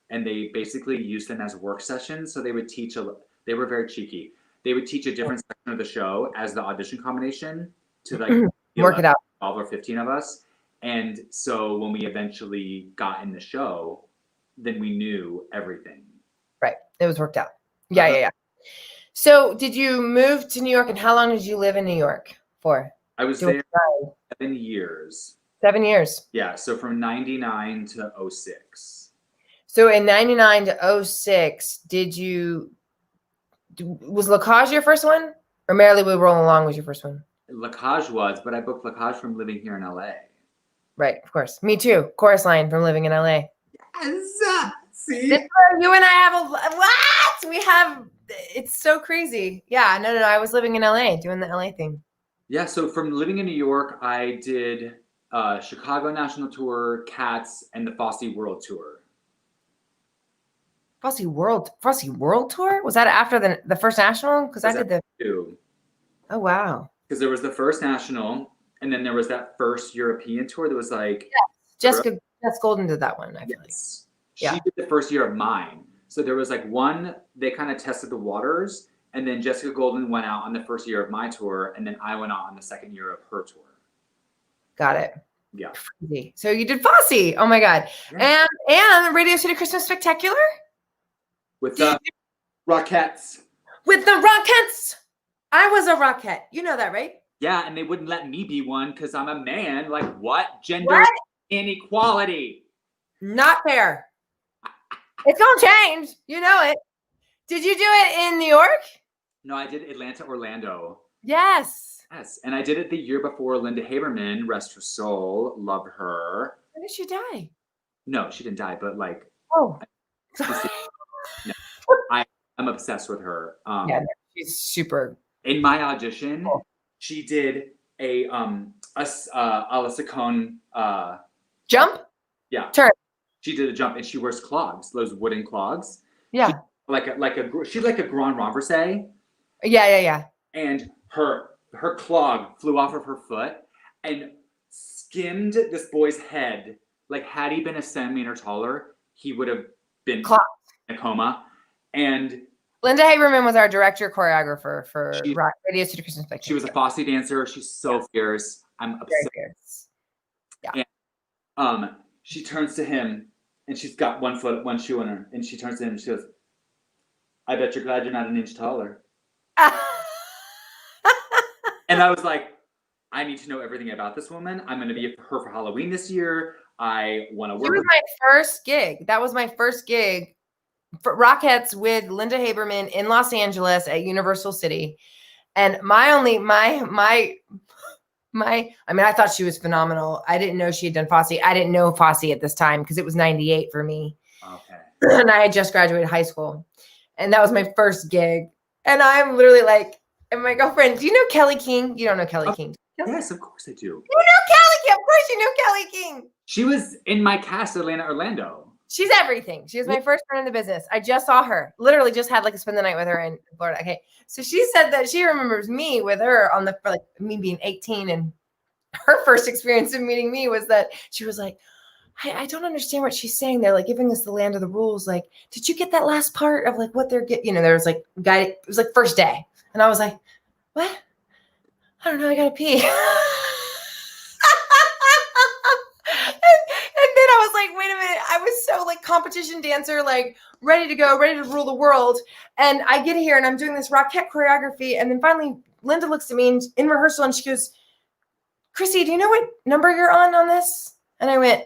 and they basically used them as work sessions. So they would teach they were very cheeky. They would teach a different section of the show as the audition combination to like work it out. 12 or 15 of us. And so when we eventually got in the show, then we knew everything. Right. It was worked out. Yeah. So did you move to New York, and how long did you live in New York for? I was there 7 years. 7 years. Yeah. So from 99 to 06. So in 99 to 06, was La Cage your first one? Or Merrily We Roll Along was your first one? La Cage was, but I booked La Cage from living here in LA. Right, of course. Me too. Chorus line from living in LA. Yes. See? You and I have what? We have, it's so crazy. Yeah, no. I was living in LA doing the LA thing. Yeah, so from living in New York, I did Chicago National Tour, Cats, and the Fosse World Tour. Fosse World Tour? Was that after the first national? Because I did the two. Oh wow. Because there was the first national, and then there was that first European tour that was like Jessica Golden did that one, I feel like. She did the first year of mine. So there was like one, they kind of tested the waters, and then Jessica Golden went out on the first year of my tour, and then I went out on the second year of her tour. Got it. Yeah. Crazy. So you did Fosse. Oh my God. Yeah. And the Radio City Christmas Spectacular? With the Rockettes. With the Rockettes. I was a Rockette. You know that, right? Yeah, and they wouldn't let me be one because I'm a man. Like, what? Gender inequality. Not fair. It's going to change. You know it. Did you do it in New York? No, I did Atlanta, Orlando. Yes. Yes, and I did it the year before Linda Haberman, rest her soul, love her. When did she die? No, she didn't die, but like. Oh. No, I'm obsessed with her. Yeah, she's super. In my audition, she did a Alyssa Cohn jump. Yeah, turn. She did a jump, and she wears clogs, those wooden clogs. Yeah, she's like a grand renversé. Yeah. And her clog flew off of her foot and skimmed this boy's head. Like, had he been a centimeter taller, he would have been in a coma. And Linda Haberman was our director choreographer for Radio City Christmas Spectacular. She was a Fosse dancer. She's so fierce. I'm obsessed. Very fierce. Yeah. And she turns to him, and she's got one shoe on her, and she turns to him and she goes, "I bet you're glad you're not an inch taller." And I was like, I need to know everything about this woman. I'm going to be her for Halloween this year. I want to work. It was my first gig. That was my first gig for Rockettes with Linda Haberman in Los Angeles at Universal City. And I thought she was phenomenal. I didn't know she had done Fosse. I didn't know Fosse at this time because it was 98 for me. Okay. And I had just graduated high school. And that was my first gig. And I'm literally like, and my girlfriend, do you know Kelly King? You don't know Kelly King. Yes, of course I do. You know Kelly King. Of course you know Kelly King. She was in my cast Atlanta, Orlando. She's everything. She was my first friend in the business. I just saw her. Literally just had like a spend the night with her in Florida. Okay. So she said that she remembers me with her on for like me being 18. And her first experience of meeting me was that she was like, I don't understand what she's saying. They're like giving us the land of the rules. Like, did you get that last part of like what they're getting? You know, there was like it was like first day. And I was like, what? I don't know. I gotta pee. And then I was like, wait a minute. I was so like competition dancer, like ready to go, ready to rule the world. And I get here and I'm doing this Rockette choreography. And then finally Linda looks at me in rehearsal and she goes, Chryssie, do you know what number you're on this? And I went,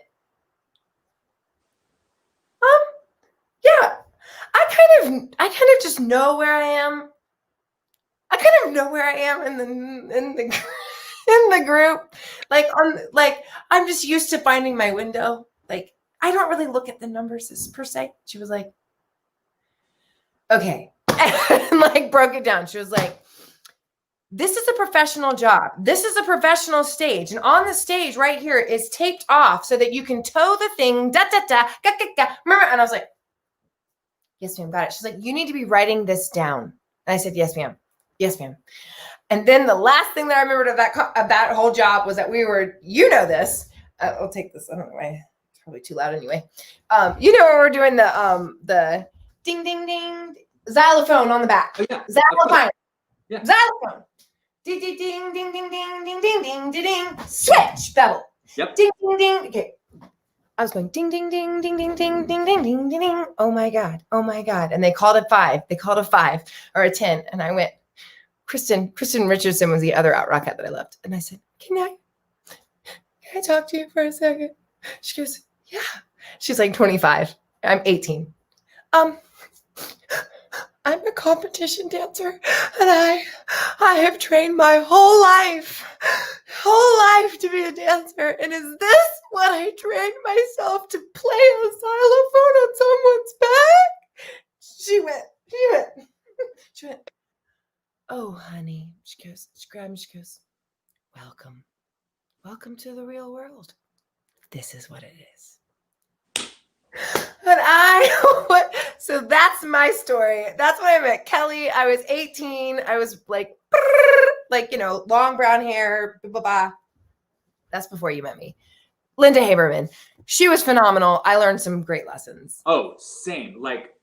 yeah. I kind of just know where I am. I kind of know where I am in the group. Like I'm just used to finding my window. Like I don't really look at the numbers per se. She was like, okay. And like broke it down. She was like, this is a professional job. This is a professional stage. And on the stage right here is taped off so that you can tow the thing, da, da, da, ga, ga, ga. Remember? And I was like, yes, ma'am, got it. She's like, you need to be writing this down. And I said, yes, ma'am. Yes, ma'am. And then the last thing that I remembered of that whole job was that we were, you know this. I'll take this. I don't know why. It's probably too loud anyway. You know, when we're doing the ding, ding, ding, xylophone on the back. Oh, yeah. Xylophone. Yeah. Xylophone. Ding, ding, ding, ding, ding, ding, ding, ding, ding, ding, ding. Switch, bevel. Yep. Ding, ding, ding. Okay. I was going ding, ding, ding, ding, ding, ding, ding, ding, ding, ding, ding. Oh my God. Oh my God. And they called it 5. They called a 5 or a 10. And I went, Kristen Richardson was the other out Rockette that I loved. And I said, can I talk to you for a second? She goes, yeah. She's like 25. I'm 18. I'm a competition dancer and I have trained my whole life to be a dancer. And is this what I trained myself to play a xylophone on someone's back? She went, oh, honey. She grabbed me, she goes, welcome to the real world. This is what it is. And so that's my story. That's when I met Kelly. I was 18. I was like, you know, long brown hair, blah, blah, blah. That's before you met me. Linda Haberman. She was phenomenal. I learned some great lessons. Oh, same. Like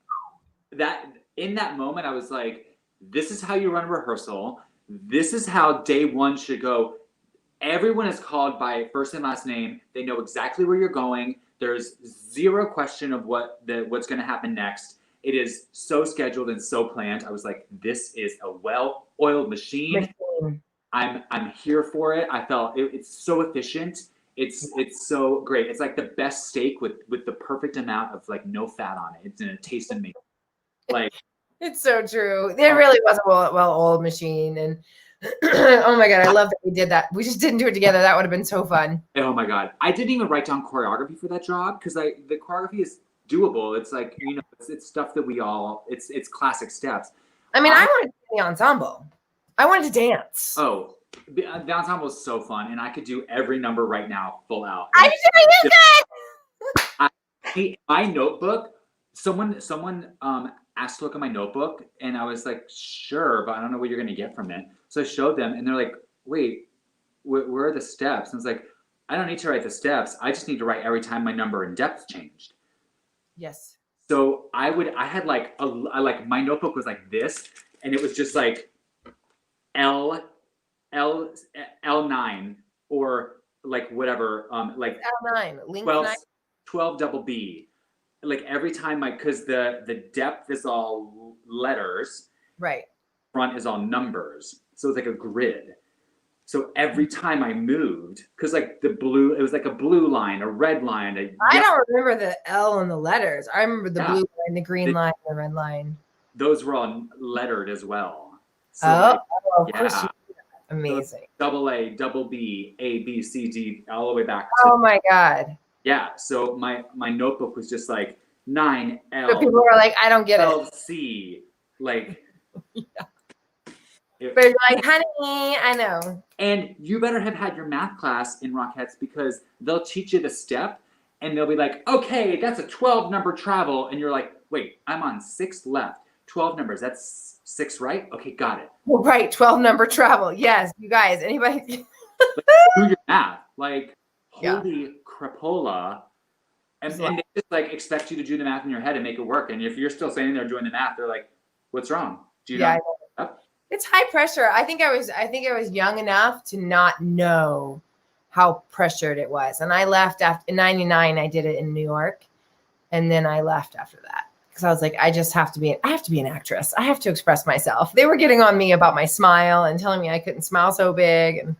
that in that moment, I was like, this is how you run rehearsal. This is how day one should go. Everyone is called by first and last name. They know exactly where you're going. There's zero question of what's going to happen next. It is so scheduled and so planned. I was like, this is a well-oiled machine. I'm here for it. I felt it's so efficient. It's so great. It's like the best steak with the perfect amount of like no fat on it. It's gonna taste amazing. Like it's so true. It really was a well-oiled machine. And oh my God, I love that we did that. We just didn't do it together. That would have been so fun. Oh my God. I didn't even write down choreography for that job because the choreography is doable. It's like, you know, it's stuff that it's classic steps. I mean, I wanted to be in the ensemble. I wanted to dance. Oh, the ensemble is so fun. And I could do every number right now, full out. I'm doing it. My notebook, someone asked to look at my notebook and I was like, sure, but I don't know what you're going to get from it. So I showed them and they're like, wait, where are the steps? And I was like, I don't need to write the steps. I just need to write every time my number and depth changed. Yes. So I had like my notebook was like this and it was just like L9 or like whatever, like L9, link 12 double B. Like every time because the depth is all letters. Right. Front is all numbers. So it's like a grid. So every time I moved, because like it was like a blue line, a red line. I don't remember the L and the letters. I remember the blue line, the green line, the red line. Those were all lettered as well. So of course. Amazing. So double A, double B, A, B, C, D, all the way back. Oh my God. Yeah. So my notebook was just like 9L. But people are like, I don't get it. 12C. Like, But you're like, honey, I know. and you better have had your math class in Rockettes, because they'll teach you the step and they'll be like, okay, that's a 12 number travel. And you're like, wait, I'm on 6 left. 12 numbers, that's 6, right? Okay, got it. Well, right, 12 number travel. Yes, you guys, anybody? Do your math. Like, holy crapola. And they just like expect you to do the math in your head and make it work. And if you're still standing there doing the math, they're like, what's wrong? Do you know? It's high pressure. I think I was young enough to not know how pressured it was. And I left after in 99, I did it in New York. And then I left after that. Because I was like, I have to be an actress. I have to express myself. They were getting on me about my smile and telling me I couldn't smile so big.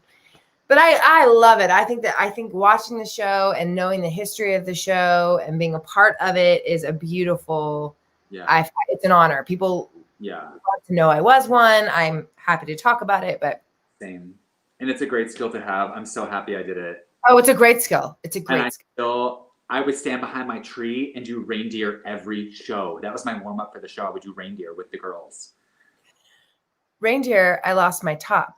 But I love it. I think watching the show and knowing the history of the show and being a part of it is a beautiful, it's an honor. People want to know I was one. I'm happy to talk about it, but same. And it's a great skill to have. I'm so happy I did it. Oh, it's a great skill. It's a great skill. I would stand behind my tree and do reindeer every show. That was my warm up for the show. I would do reindeer with the girls. Reindeer, I lost my top.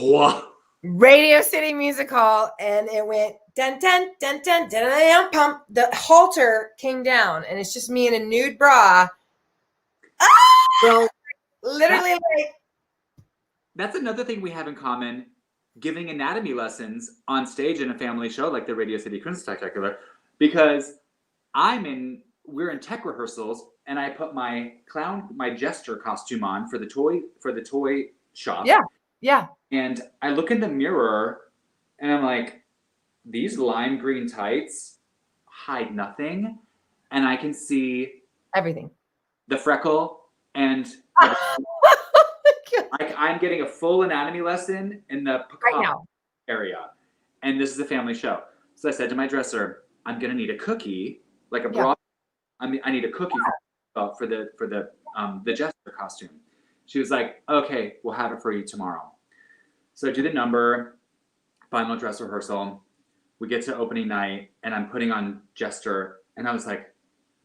What? Radio City Music Hall, and it went dun dun dun dun dun dun pump. The halter came down, and it's just me in a nude bra. Well, literally, that's another thing we have in common. Giving anatomy lessons on stage in a family show like the Radio City Christmas Spectacular, because we're in tech rehearsals, and I put my jester costume on for the toy shop. Yeah. And I look in the mirror and I'm like, these lime green tights hide nothing. And I can see everything. The freckle and I'm getting a full anatomy lesson in the pecan area. And this is a family show. So I said to my dresser, I'm gonna need a cookie, like a broth. I need a cookie for the jester costume. She was like, okay, we'll have it for you tomorrow. So I do the number, final dress rehearsal. We get to opening night, and I'm putting on Jester, and I was like,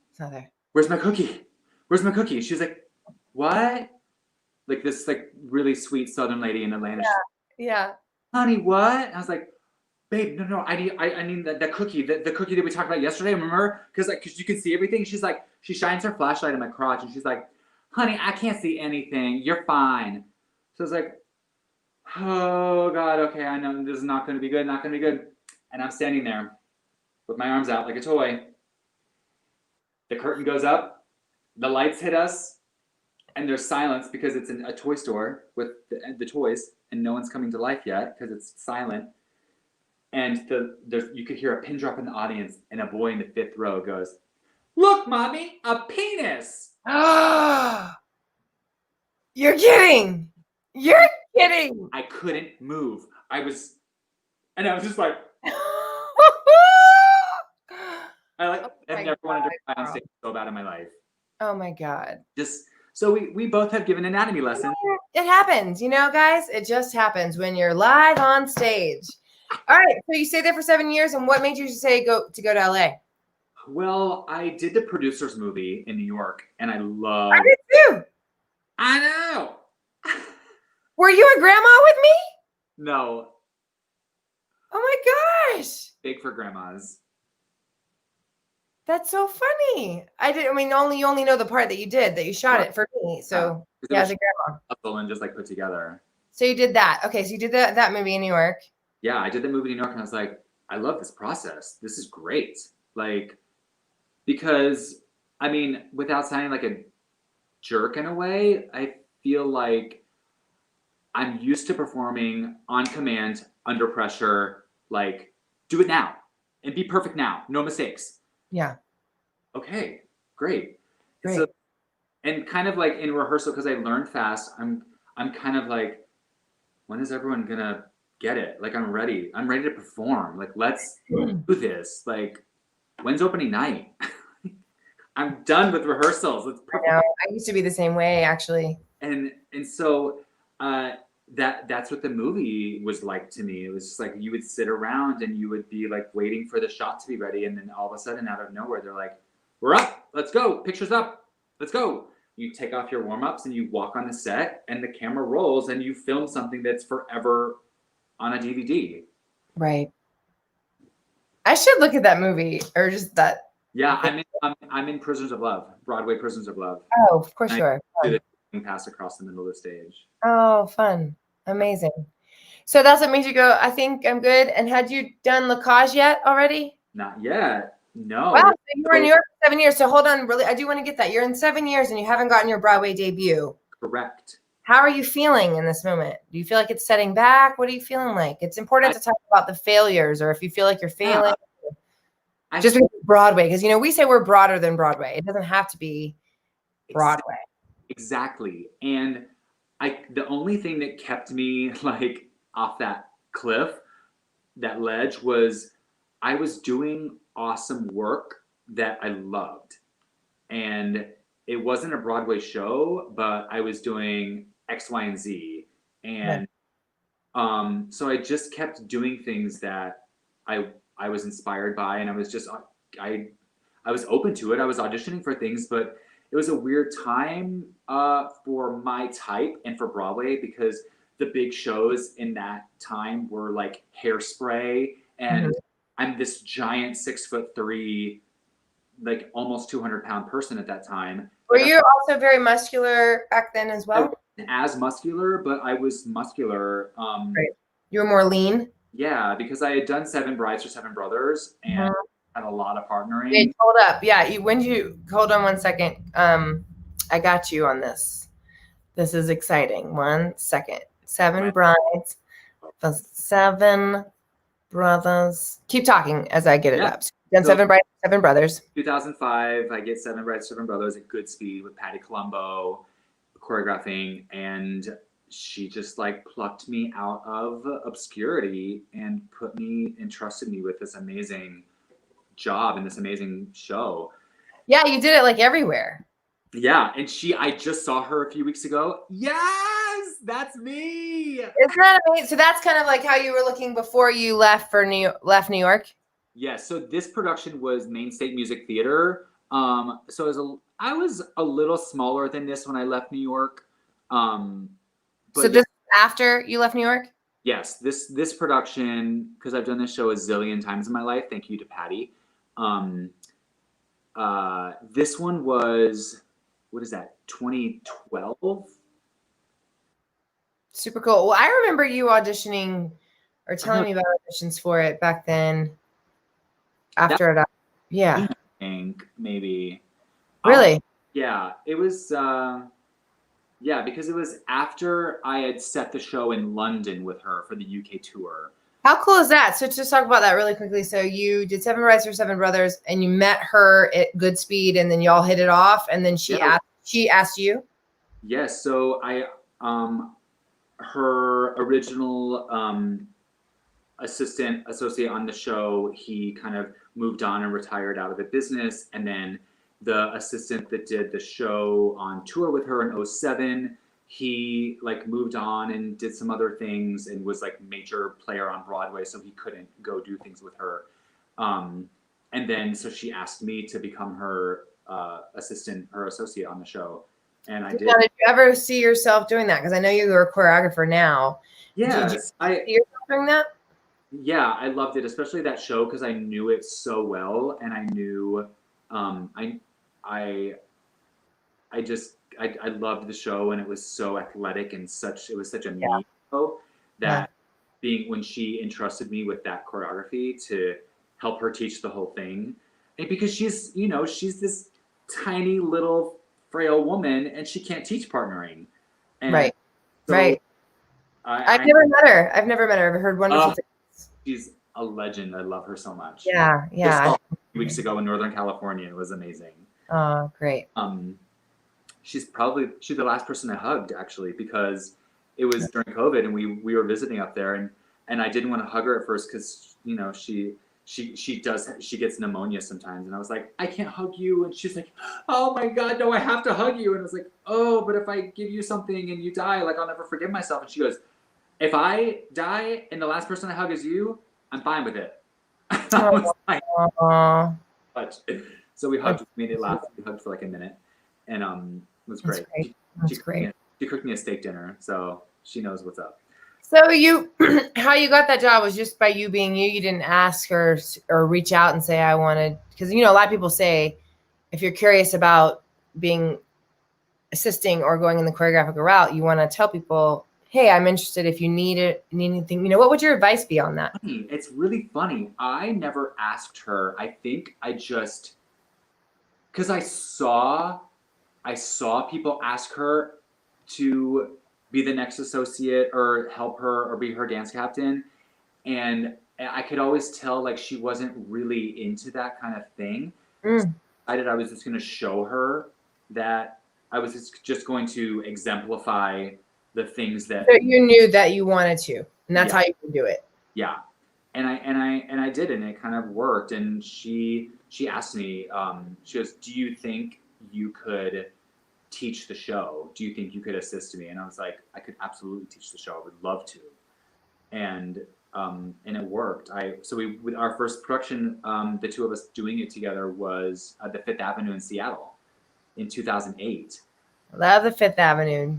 it's not there. Where's my cookie? Where's my cookie? She's like, what? Like this like really sweet Southern lady in Atlanta. Yeah. Honey, what? I was like, babe, no, I need that cookie, the cookie that we talked about yesterday. Remember? Because you can see everything. She's like, she shines her flashlight in my crotch, and she's like, honey, I can't see anything. You're fine. So I was like, oh God, okay, I know this is not going to be good, not going to be good. And I'm standing there with my arms out like a toy. The curtain goes up, the lights hit us, and there's silence because it's in a toy store with the toys, and no one's coming to life yet because it's silent. And you could hear a pin drop in the audience, and a boy in the 5th row goes, look, mommy, a penis. You're kidding. You're kidding. I couldn't move. I was just like, I never wanted to cry on stage so bad in my life. Oh my God. So we both have given anatomy lessons. It happens, guys. It just happens when you're live on stage. All right. So you stayed there for 7 years, and what made you say go to LA? Well, I did the producer's movie in New York, and I loved. I did too. I know. Were you a grandma with me? No. Oh my gosh. Big for grandmas. That's so funny. You only know the part that you shot it for me. So as a grandma. And just like put together. So you did that. Okay. So you did that movie in New York. Yeah, I did the movie in New York, and I was like, I love this process. This is great. Like, because without sounding like a jerk in a way, I feel like I'm used to performing on command, under pressure, like, do it now and be perfect now. No mistakes. Yeah. Okay, great. So, and kind of like in rehearsal, because I learned fast, I'm kind of like, when is everyone going to get it? Like, I'm ready. I'm ready to perform. Like, let's do this. Like, when's opening night? I'm done with rehearsals. Let's perform. I know. I used to be the same way, actually. And so that's what the movie was like to me. It was just like you would sit around and you would be like waiting for the shot to be ready, and then all of a sudden out of nowhere they're like, we're up, let's go, picture's up, let's go. You take off your warm-ups and you walk on the set and the camera rolls and you film something that's forever on a DVD. Right. I should look at that movie, or just that. Yeah, I'm in Prisoners of Love, Broadway Prisoners of Love. Oh, of course you are. Pass across the middle of the stage. Oh, fun. Amazing. So that's what made you go, I think I'm good. And had you done La Cage yet already? Not yet. No. Wow. So you were in New York for 7 years. So hold on. Really, I do want to get that. You're in 7 years and you haven't gotten your Broadway debut. Correct. How are you feeling in this moment? Do you feel like it's setting back? What are you feeling like? It's important to talk about the failures, or if you feel like you're failing. Just because it's Broadway. Because, you know, we say we're broader than Broadway. It doesn't have to be Broadway. Exactly. And the only thing that kept me like off that cliff, that ledge, was I was doing awesome work that I loved. And it wasn't a Broadway show, but I was doing X, Y, and Z. And so I just kept doing things that I was inspired by, and I was just I was open to it. I was auditioning for things, but it was a weird time for my type and for Broadway, because the big shows in that time were like Hairspray, and I'm this giant 6'3", like almost 200-pound person at that time. Were you also very muscular back then as well? I wasn't as muscular, but I was muscular. Right. You were more lean? Yeah, because I had done 7 Brides for 7 Brothers and had a lot of partnering. Hey, hold up. Yeah, hold on 1 second. I got you on this. This is exciting. 1 second. 7 Brides for 7 Brothers. Keep talking as I get it up. So done 7 Brides, 7 Brothers. 2005, I get 7 Brides, 7 Brothers at good speed with Patty Colombo choreographing, and she just like plucked me out of obscurity and entrusted me with this amazing job and this amazing show. Yeah, you did it like everywhere. Yeah, and I just saw her a few weeks ago. Yes, that's me. Isn't that amazing? So that's kind of like how you were looking before you left New York. Yes. So this production was Main State Music Theater. So I was a little smaller than this when I left New York. So this after you left New York? Yes. This production, because I've done this show a zillion times in my life. Thank you to Patty. This one was, what is that, 2012? Super cool. Well, I remember you auditioning or telling me about auditions for it back then. After it, yeah. I think maybe. Really? Yeah, it was. Yeah, because it was after I had set the show in London with her for the UK tour. How cool is that? So just talk about that really quickly. So you did 7 Brides for 7 Brothers, and you met her at good speed, and then y'all hit it off, and then she asked you. Yes. So her original associate on the show, he kind of moved on and retired out of the business, and then the assistant that did the show on tour with her in 2007, he like moved on and did some other things and was like major player on Broadway, so he couldn't go do things with her. And then so she asked me to become her assistant, her associate on the show, and I did. Now, did you ever see yourself doing that? Because I know you were a choreographer now. Yes, did you see yourself doing that? Yeah, I loved it, especially that show, because I knew it so well, and I knew I loved the show, and it was so athletic and it was such a neat show that when she entrusted me with that choreography to help her teach the whole thing, and because she's this tiny little frail woman and she can't teach partnering. And right. So right. I've never met her. I've heard wonderful things. She's a legend. I love her so much. Yeah. Yeah. Just a few weeks ago in Northern California. It was amazing. Oh, great. She's the last person I hugged, actually, because it was during COVID and we were visiting up there, and I didn't want to hug her at first because she gets pneumonia sometimes, and I was like, I can't hug you, and she's like, oh my God, no, I have to hug you, and I was like, oh, but if I give you something and you die, like I'll never forgive myself, and she goes, if I die and the last person I hug is you, I'm fine with it. I was like, but so we hugged, we made it laugh. We hugged for like a minute, and it was great. That's great. She cooked me a steak dinner, so she knows what's up. So you, how you got that job was just by you being you. You didn't ask her or reach out and say I wanted, because you know a lot of people say if you're curious about being assisting or going in the choreographic route, you want to tell people, hey, I'm interested. If you need anything, you know, what would your advice be on that? It's really funny. I never asked her. I think I just, because I saw people ask her to be the next associate or help her or be her dance captain. And I could always tell like she wasn't really into that kind of thing. So I was just going to show her that I was just going to exemplify the things that so you knew that you wanted to, and that's how you can do it. Yeah. And I did, and it kind of worked. And she asked me, she goes, do you think you could teach the show? Do you think you could assist me? And I was like, I could absolutely teach the show. I would love to. And it worked. With our first production, the two of us doing it together was at the Fifth Avenue in Seattle in 2008. Love the Fifth Avenue.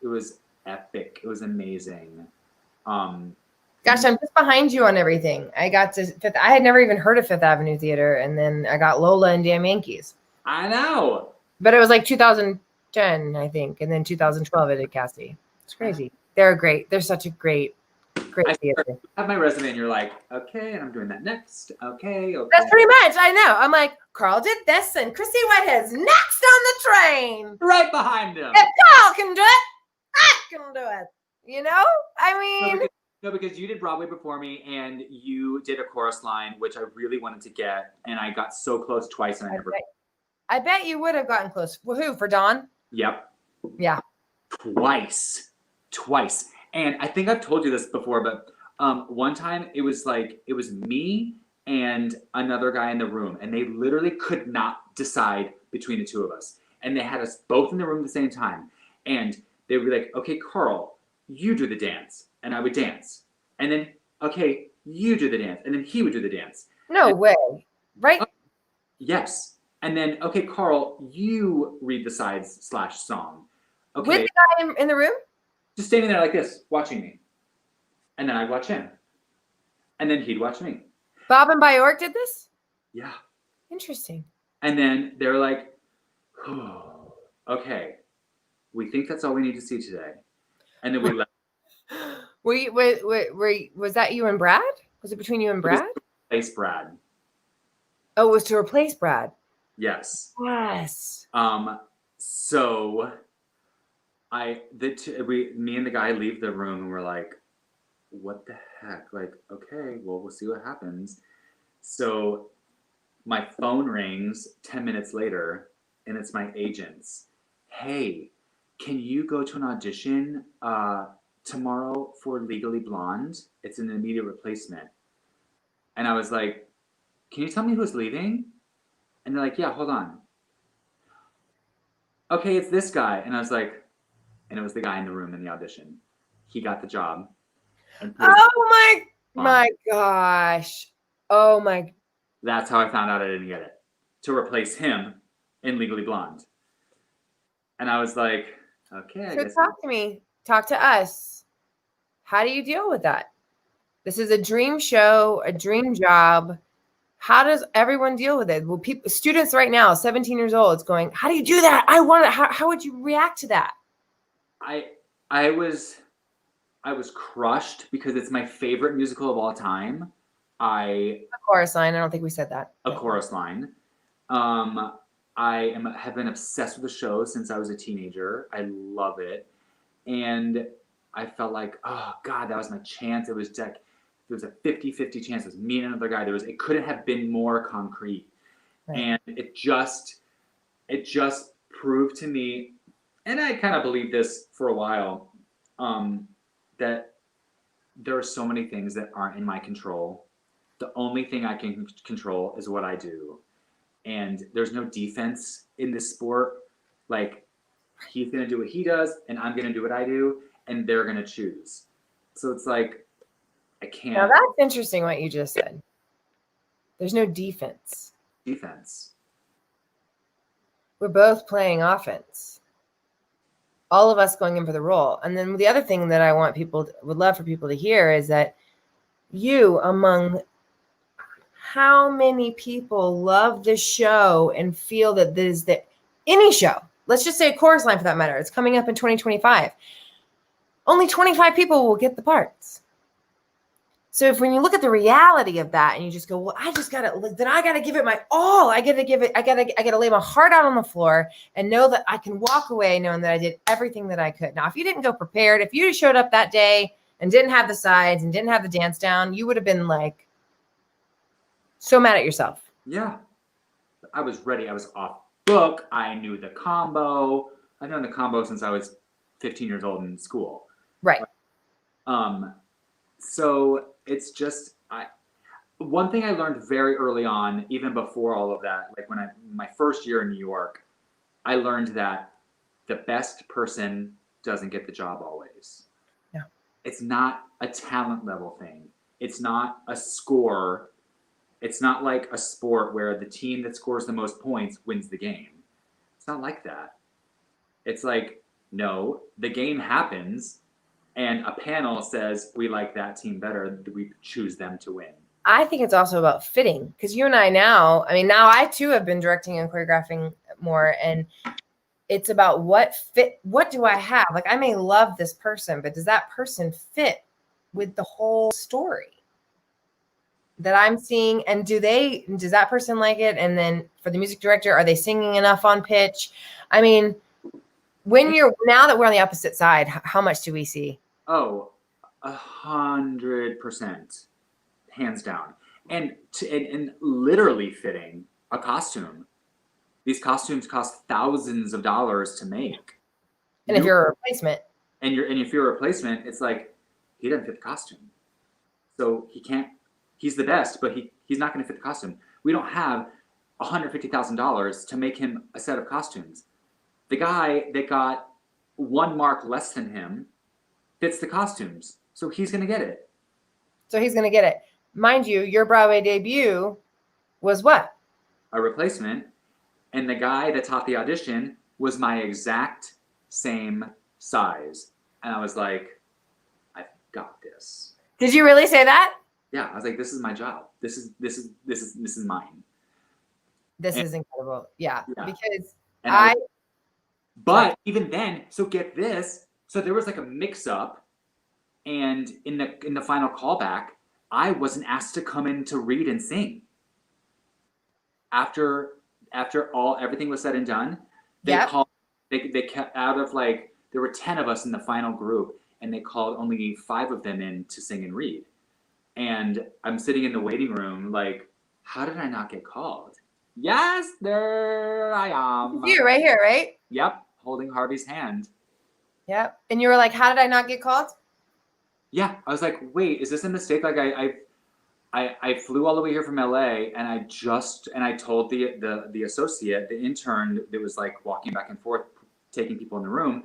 It was epic. It was amazing. Gosh, I'm just behind you on everything. I got to Fifth. I had never even heard of Fifth Avenue Theater, and then I got Lola and Damn Yankees. I know. But it was like 2010, I think, and then 2012 I did Cassie. It's crazy. They're great. They're such a great theater. I have my resume, and you're like, okay, and I'm doing that next. Okay. That's pretty much. I know. I'm like, Karl did this, and Chryssie Whitehead's next on the train. Right behind him. If Karl can do it, I can do it. You know? I mean... No, because you did Broadway before me, and you did a chorus line, which I really wanted to get, and I got so close twice, and I bet you would have gotten close. Who, for Dawn? Yep. Yeah. Twice. And I think I've told you this before, but one time it was me and another guy in the room, and they literally could not decide between the two of us. And they had us both in the room at the same time. And they were like, okay, Karl, you do the dance. And I would dance. And then, okay, you do the dance. And then he would do the dance. No way. Right? Yes. And then, okay, Karl, you read the sides / song. Okay. With the guy in the room? Just standing there like this, watching me. And then I'd watch him. And then he'd watch me. Bob and Bjork did this? Yeah. Interesting. And then they were like, oh, okay, we think that's all we need to see today. And then we left. Was that you and Brad? Was it between you and Brad? Replace Brad. Oh, it was to replace Brad. Yes. Yes. So me and the guy leave the room, and we're like, what the heck? Like, okay, well, we'll see what happens. So my phone rings 10 minutes later, and it's my agents. Hey, can you go to an audition tomorrow for Legally Blonde? It's an immediate replacement. And I was like, can you tell me who's leaving? And they're like, yeah, hold on. Okay, it's this guy. And I was like, and it was the guy in the room in the audition. He got the job. Oh my gosh. Oh my. That's how I found out I didn't get it. To replace him in Legally Blonde. And I was like, okay, I guess. Talk to me. Talk to us. How do you deal with that? This is a dream show, a dream job. How does everyone deal with it? Well, students right now, 17 years old, it's going, how do you do that? I want it. How would you react to that? I was crushed because it's my favorite musical of all time. A chorus line. I don't think we said that. A chorus line. Have been obsessed with the show since I was a teenager. I love it. And I felt like, oh God, that was my chance. It was like, there was a 50-50 chance. It was me and another guy. It couldn't have been more concrete. Right. And it just proved to me, and I kind of believed this for a while, that there are so many things that aren't in my control. The only thing I can control is what I do. And there's no defense in this sport. Like, he's going to do what he does, and I'm going to do what I do, and they're going to choose. So it's like, I Now can't. that's interesting what you just said. There's no defense. Defense. We're both playing offense. All of us going in for the role. And then the other thing that I want would love for people to hear is that you, among how many people love this show and feel that any show, let's just say a chorus line for that matter, it's coming up in 2025. Only 25 people will get the parts. So if when you look at the reality of that and you just go, well, I gotta give it my all. I gotta lay my heart out on the floor and know that I can walk away knowing that I did everything that I could. Now, if you didn't go prepared, if you showed up that day and didn't have the sides and didn't have the dance down, you would have been like so mad at yourself. Yeah. I was ready. I was off book. I knew the combo. I've known the combo since I was 15 years old in school. Right. So it's just, one thing I learned very early on, even before all of that, like when my first year in New York, I learned that the best person doesn't get the job always. Yeah. It's not a talent level thing. It's not a score. It's not like a sport where the team that scores the most points wins the game. It's not like that. It's like, no, the game happens and a panel says, we like that team better. We choose them to win. I think it's also about fitting, because you and I now I too have been directing and choreographing more, and it's about what do I have? Like, I may love this person, but does that person fit with the whole story that I'm seeing? And does that person like it? And then for the music director, are they singing enough on pitch? I mean, now that we're on the opposite side, how much do we see? Oh, 100%, hands down. And literally fitting a costume. These costumes cost thousands of dollars to make. And if you're a replacement. And if you're a replacement, it's like, he doesn't fit the costume. So he's the best, but he's not going to fit the costume. We don't have $150,000 to make him a set of costumes. The guy that got 1 mark less than him fits the costumes. So he's going to get it. Mind you, your Broadway debut was what? A replacement. And the guy that taught the audition was my exact same size. And I was like, I've got this. Did you really say that? Yeah, I was like, this is my job. This is mine. This is incredible. Yeah. Because But even then, so get this. So there was like a mix-up, and in the final callback, I wasn't asked to come in to read and sing. After everything was said and done, they kept out of, like, there were 10 of us in the final group, and they called only 5 of them in to sing and read. And I'm sitting in the waiting room like, how did I not get called? Yes, there I am. You right here, right? Yep, holding Harvey's hand. Yep. And you were like, how did I not get called? Yeah, I was like, wait, is this a mistake? Like, I flew all the way here from LA, and I told the associate, the intern that was like walking back and forth, taking people in the room.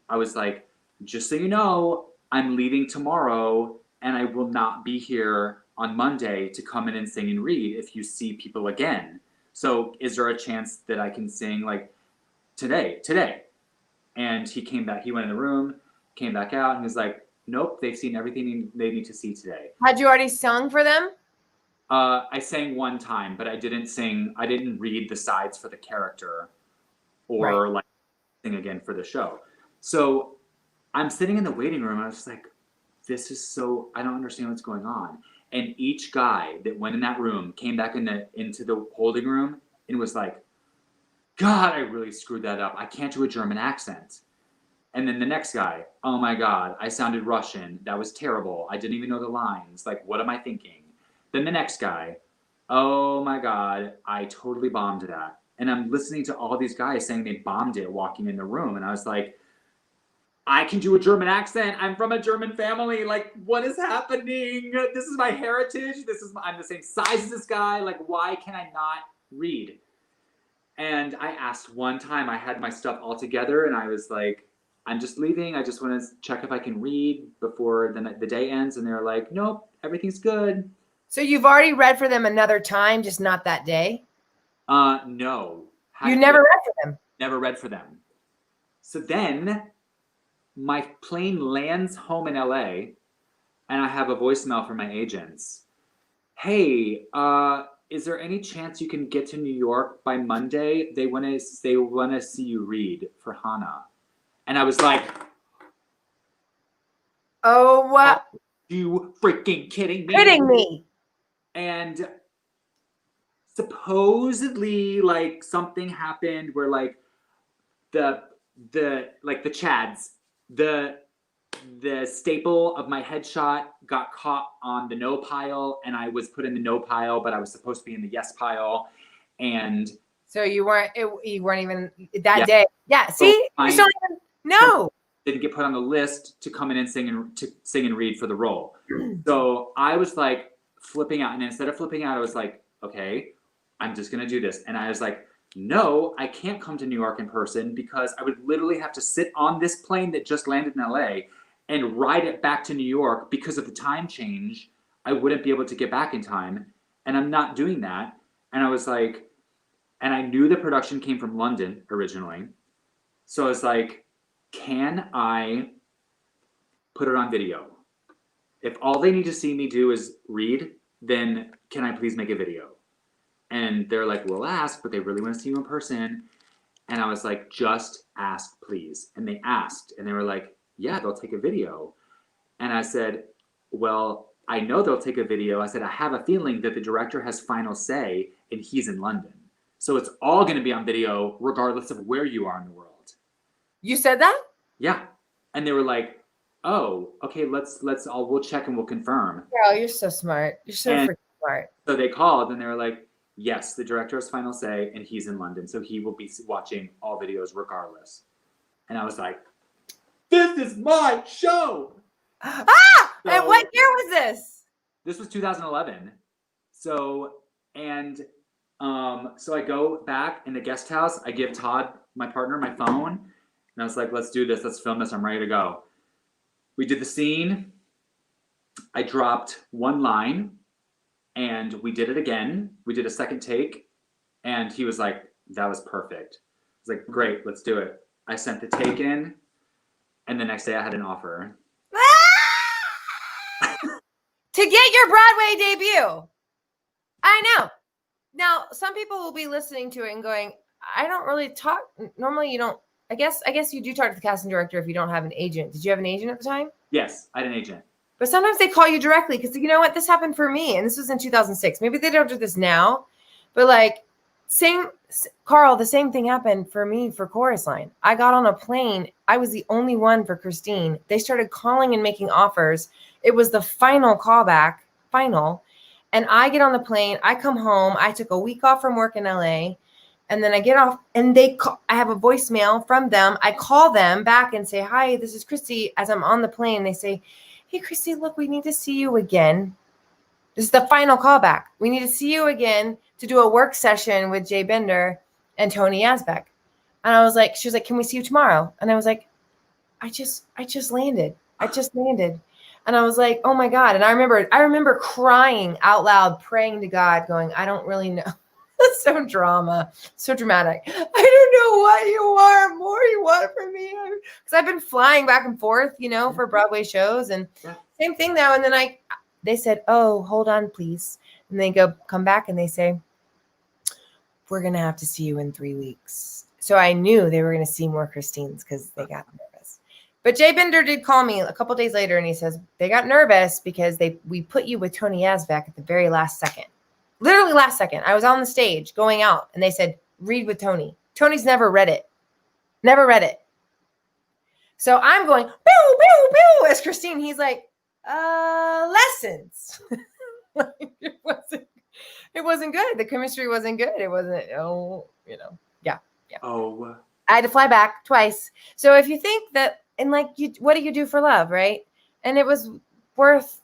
I was like, just so you know, I'm leaving tomorrow, and I will not be here on Monday to come in and sing and read if you see people again. So is there a chance that I can sing like today? And he came back, he went in the room, came back out, and was like, nope, they've seen everything they need to see today. Had you already sung for them? I sang 1 time, but I didn't read the sides for the character or like sing again for the show. So I'm sitting in the waiting room, and I was just like, this is so, I don't understand what's going on. And each guy that went in that room came back into the holding room and was like, God, I really screwed that up. I can't do a German accent. And then the next guy, oh my God, I sounded Russian. That was terrible. I didn't even know the lines. Like, what am I thinking? Then the next guy, oh my God, I totally bombed that. And I'm listening to all these guys saying they bombed it walking in the room. And I was like, I can do a German accent. I'm from a German family. Like, what is happening? This is my heritage. I'm the same size as this guy. Like, why can I not read? And I asked one time, I had my stuff all together, and I was like, I'm just leaving. I just want to check if I can read before the day ends. And they're like, nope, everything's good. So you've already read for them another time, just not that day? No. You never read for them? Never read for them. So then my plane lands home in LA and I have a voicemail from my agents. Hey, is there any chance you can get to New York by Monday? They want to see you read for Hannah. And I was like, oh, what? Are you freaking kidding me? Kidding me. And supposedly like something happened where like the Chads, the staple of my headshot got caught on the no pile, and I was put in the no pile, but I was supposed to be in the yes pile. And so you weren't even that day. Yeah. See, you don't even know. Didn't get put on the list to come in and sing and read for the role. So I was like flipping out, and instead of flipping out, I was like, okay, I'm just gonna do this. And I was like, no, I can't come to New York in person because I would literally have to sit on this plane that just landed in LA and ride it back to New York because of the time change. I wouldn't be able to get back in time, and I'm not doing that. And I was like, and I knew the production came from London originally. So I was like, can I put it on video? If all they need to see me do is read, then can I please make a video? And they're like, we'll ask, but they really want to see you in person. And I was like, just ask, please. And they asked, and they were like, yeah, they'll take a video. And I said, well, I know they'll take a video. I said, I have a feeling that the director has final say and he's in London. So it's all going to be on video regardless of where you are in the world. You said that? Yeah. And they were like, oh, okay, we'll check and we'll confirm. Girl, you're so smart. You're so freaking smart. So they called and they were like, yes, the director has final say and he's in London. So he will be watching all videos regardless. And I was like, this is my show. And what year was this? This was 2011. So I go back in the guest house. I give Todd, my partner, my phone. And I was like, let's do this. Let's film this. I'm ready to go. We did the scene. I dropped one line and we did it again. We did a second take. And he was like, that was perfect. I was like, great, let's do it. I sent the take in. And the next day I had an offer. To get your Broadway debut. I know. Now, some people will be listening to it and going, I don't really talk. Normally you don't. I guess you do talk to the casting director if you don't have an agent. Did you have an agent at the time? Yes, I had an agent. But sometimes they call you directly because you know what? This happened for me. And this was in 2006. Maybe they don't do this now. But like, Karl, the same thing happened for me for Chorus Line. I got on a plane. I was the only one for Christine. They started calling and making offers. It was the final callback, and I get on the plane. I come home. I took a week off from work in LA, and then I get off, and I have a voicemail from them. I call them back and say, hi, this is Chryssie. As I'm on the plane, they say, hey, Chryssie, look, we need to see you again. This is the final callback. We need to see you again to do a work session with Jay Bender and Tony Yazbek. And I was like, she was like, can we see you tomorrow? And I was like, I just landed. And I was like, oh my God. And I remember crying out loud, praying to God, going, I don't really know. That's so dramatic. I don't know what you want from me. Because I've been flying back and forth, for Broadway shows, and same thing now. And then they said, oh, hold on, please. And they come back and they say, we're going to have to see you in 3 weeks. So I knew they were going to see more Christines because they got nervous. But Jay Bender did call me a couple days later and he says, they got nervous because we put you with Tony Yazbek at the very last second. Literally last second. I was on the stage going out and they said, read with Tony. Tony's never read it. So I'm going, pew, pew, pew, as Christine. He's like, lessons. It wasn't good. The chemistry wasn't good. It wasn't, yeah. Oh. I had to fly back twice. So if you think that, and what do you do for love, right? And it was worth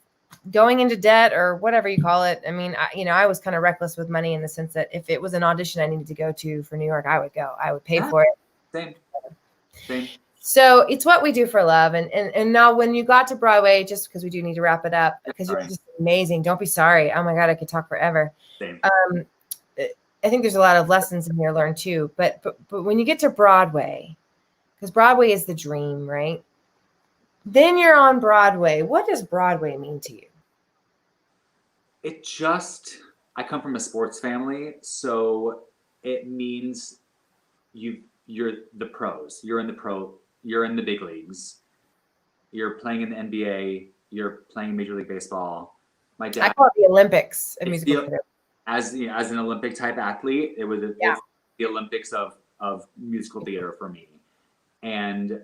going into debt or whatever you call it. I mean, I was kind of reckless with money in the sense that if it was an audition I needed to go to for New York, I would go. I would pay for it. Same. So it's what we do for love. And now when you got to Broadway, just because we do need to wrap it up, because you're just amazing. Don't be sorry. Oh my God, I could talk forever. Same. I think there's a lot of lessons in here learned too. But when you get to Broadway, because Broadway is the dream, right? Then you're on Broadway. What does Broadway mean to you? I come from a sports family, so it means you're the pros. You're in the big leagues. You're playing in the NBA. You're playing Major League Baseball. My dad. I call it the Olympics of musical theater. As an Olympic type athlete, it's the Olympics of musical theater for me, and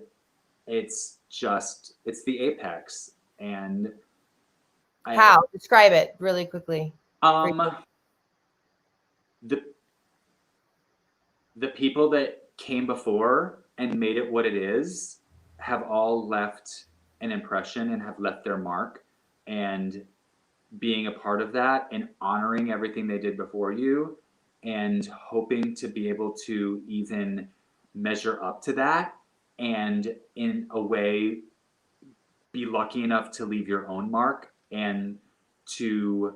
it's the apex. And how describe it really quickly? The people that came before and made it what it is have all left an impression and have left their mark, and being a part of that and honoring everything they did before you and hoping to be able to even measure up to that, and in a way be lucky enough to leave your own mark and to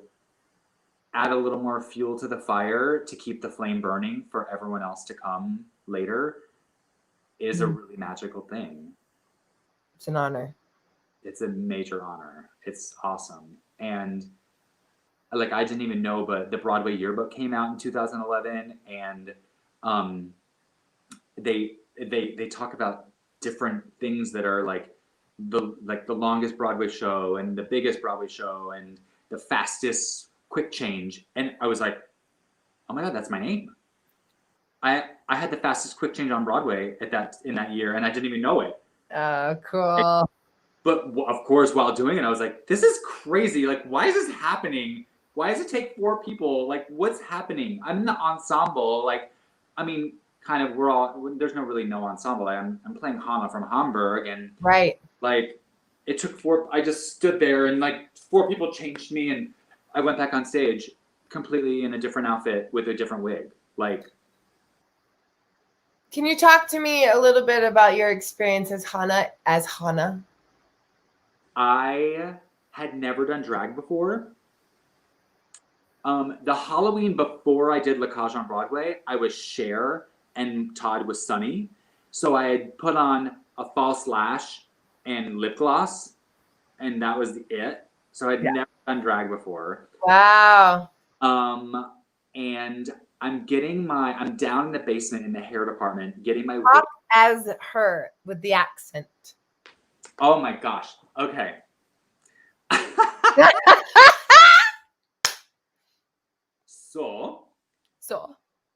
add a little more fuel to the fire to keep the flame burning for everyone else to come later is a really magical thing. It's an honor. It's a major honor. It's awesome. And like, I didn't even know, but the Broadway yearbook came out in 2011, and they talk about different things that are like the longest Broadway show and the biggest Broadway show and the fastest quick change. And I was like, oh my God, that's my name. I had the fastest quick change on Broadway in that year, and I didn't even know it. Oh, cool. But of course, while doing it, I was like, this is crazy. Like, why is this happening? Why does it take 4 people? Like, what's happening? I'm in the ensemble. Like, I mean, kind of, there's no ensemble. I'm playing Hannah from Hamburg, and right. Like, it took 4, I just stood there and like 4 people changed me, and I went back on stage completely in a different outfit with a different wig. Like, can you talk to me a little bit about your experience as Hannah? I had never done drag before. The Halloween before I did La Cage on Broadway, I was Cher and Todd was Sunny. So I had put on a false lash and lip gloss, and that was it. So I'd never done drag before. Wow. And I'm down in the basement in the hair department getting my Talk as her with the accent. Oh my gosh. Okay. So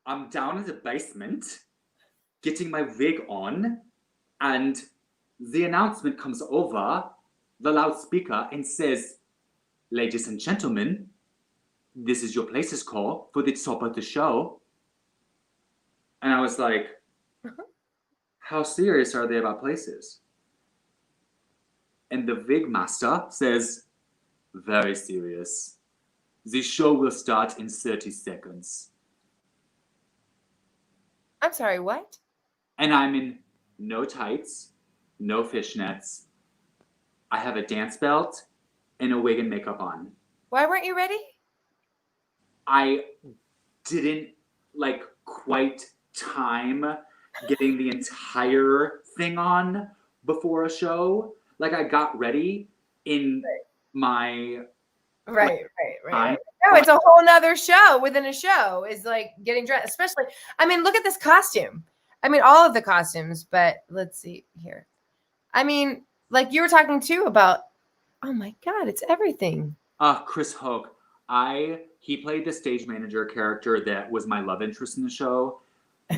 I'm down in the basement getting my wig on, and the announcement comes over the loudspeaker and says, "Ladies and gentlemen, this is your places call for the top of the show." And I was like, how serious are they about places? And the wig master says, very serious. The show will start in 30 seconds. I'm sorry, what? And I'm in no tights, no fishnets. I have a dance belt and a wig and makeup on. Why weren't you ready? I didn't quite time getting the entire thing on before a show. Like, I got ready in my right. No, it's a whole nother show within a show is like getting dressed, especially, I mean, look at this costume. I mean, all of the costumes, but let's see here. I mean, like you were talking too about, oh my God, it's everything. Chris Hoke. He played the stage manager character that was my love interest in the show.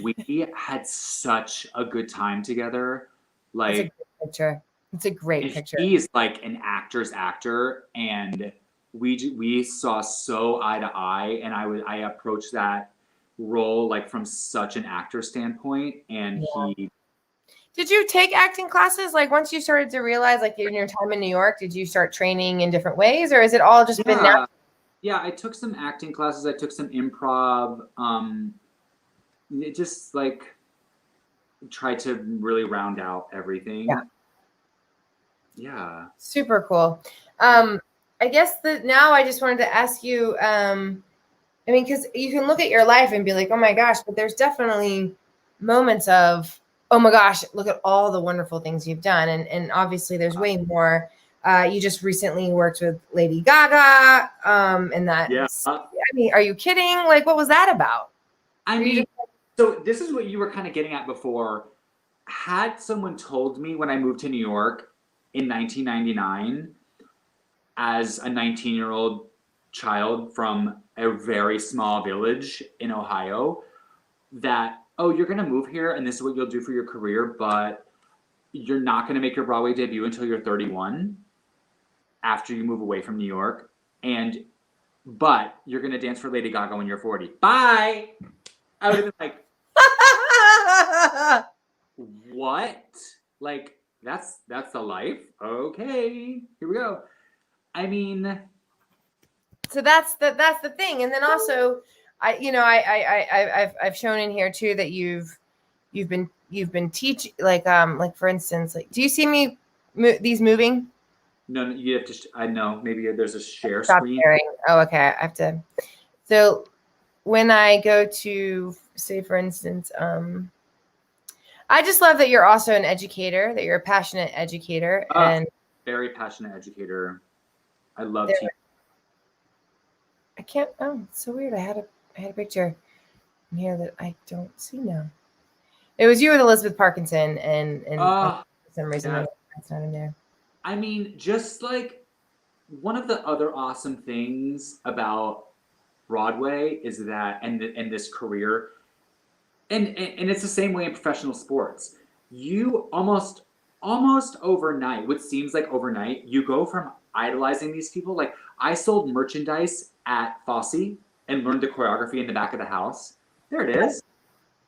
We had such a good time together. Like, it's a great picture. It's a great picture. He's like an actor's actor, and we saw so eye to eye, and I approached that role like from such an actor standpoint, and he. Did you take acting classes? Like once you started to realize, like in your time in New York, did you start training in different ways, or is it all just been natural? Yeah, I took some acting classes. I took some improv. It just like try to really round out everything. Yeah. Yeah. Super cool. I guess that now I just wanted to ask you, I mean, because you can look at your life and be like, oh my gosh, but there's definitely moments of, oh my gosh, look at all the wonderful things you've done. And obviously there's way more. You just recently worked with Lady Gaga. And that, Yeah. I mean, are you kidding? Like, what was that about? I mean, so this is what you were kind of getting at before. Had someone told me when I moved to New York in 1999 as a 19-year-old child from a very small village in Ohio that, oh, you're going to move here and this is what you'll do for your career, but you're not going to make your Broadway debut until you're 31 after you move away from New York. But you're going to dance for Lady Gaga when you're 40. Bye! I would have been like, what? Like, that's the life? Okay, here we go. I mean, so that's the thing. And then also, I've shown in here too that you've been teaching, like for instance, like, do you see me these moving? no, you have to. I know. Maybe there's a share Stop screen. sharing. Oh, okay. I have to. So when I go to, say, for instance, I just love that you're also an educator, that you're a passionate educator, and very passionate educator. I love teaching. I can't. Oh, it's so weird. I had a picture in here that I don't see now. It was you with Elizabeth Parkinson, and for some reason it's not in there. I mean, just like one of the other awesome things about Broadway is that, and this career, and it's the same way in professional sports. You almost overnight, what seems like overnight, you go from idolizing these people. Like, I sold merchandise at Fosse and learned the choreography in the back of the house. There it is.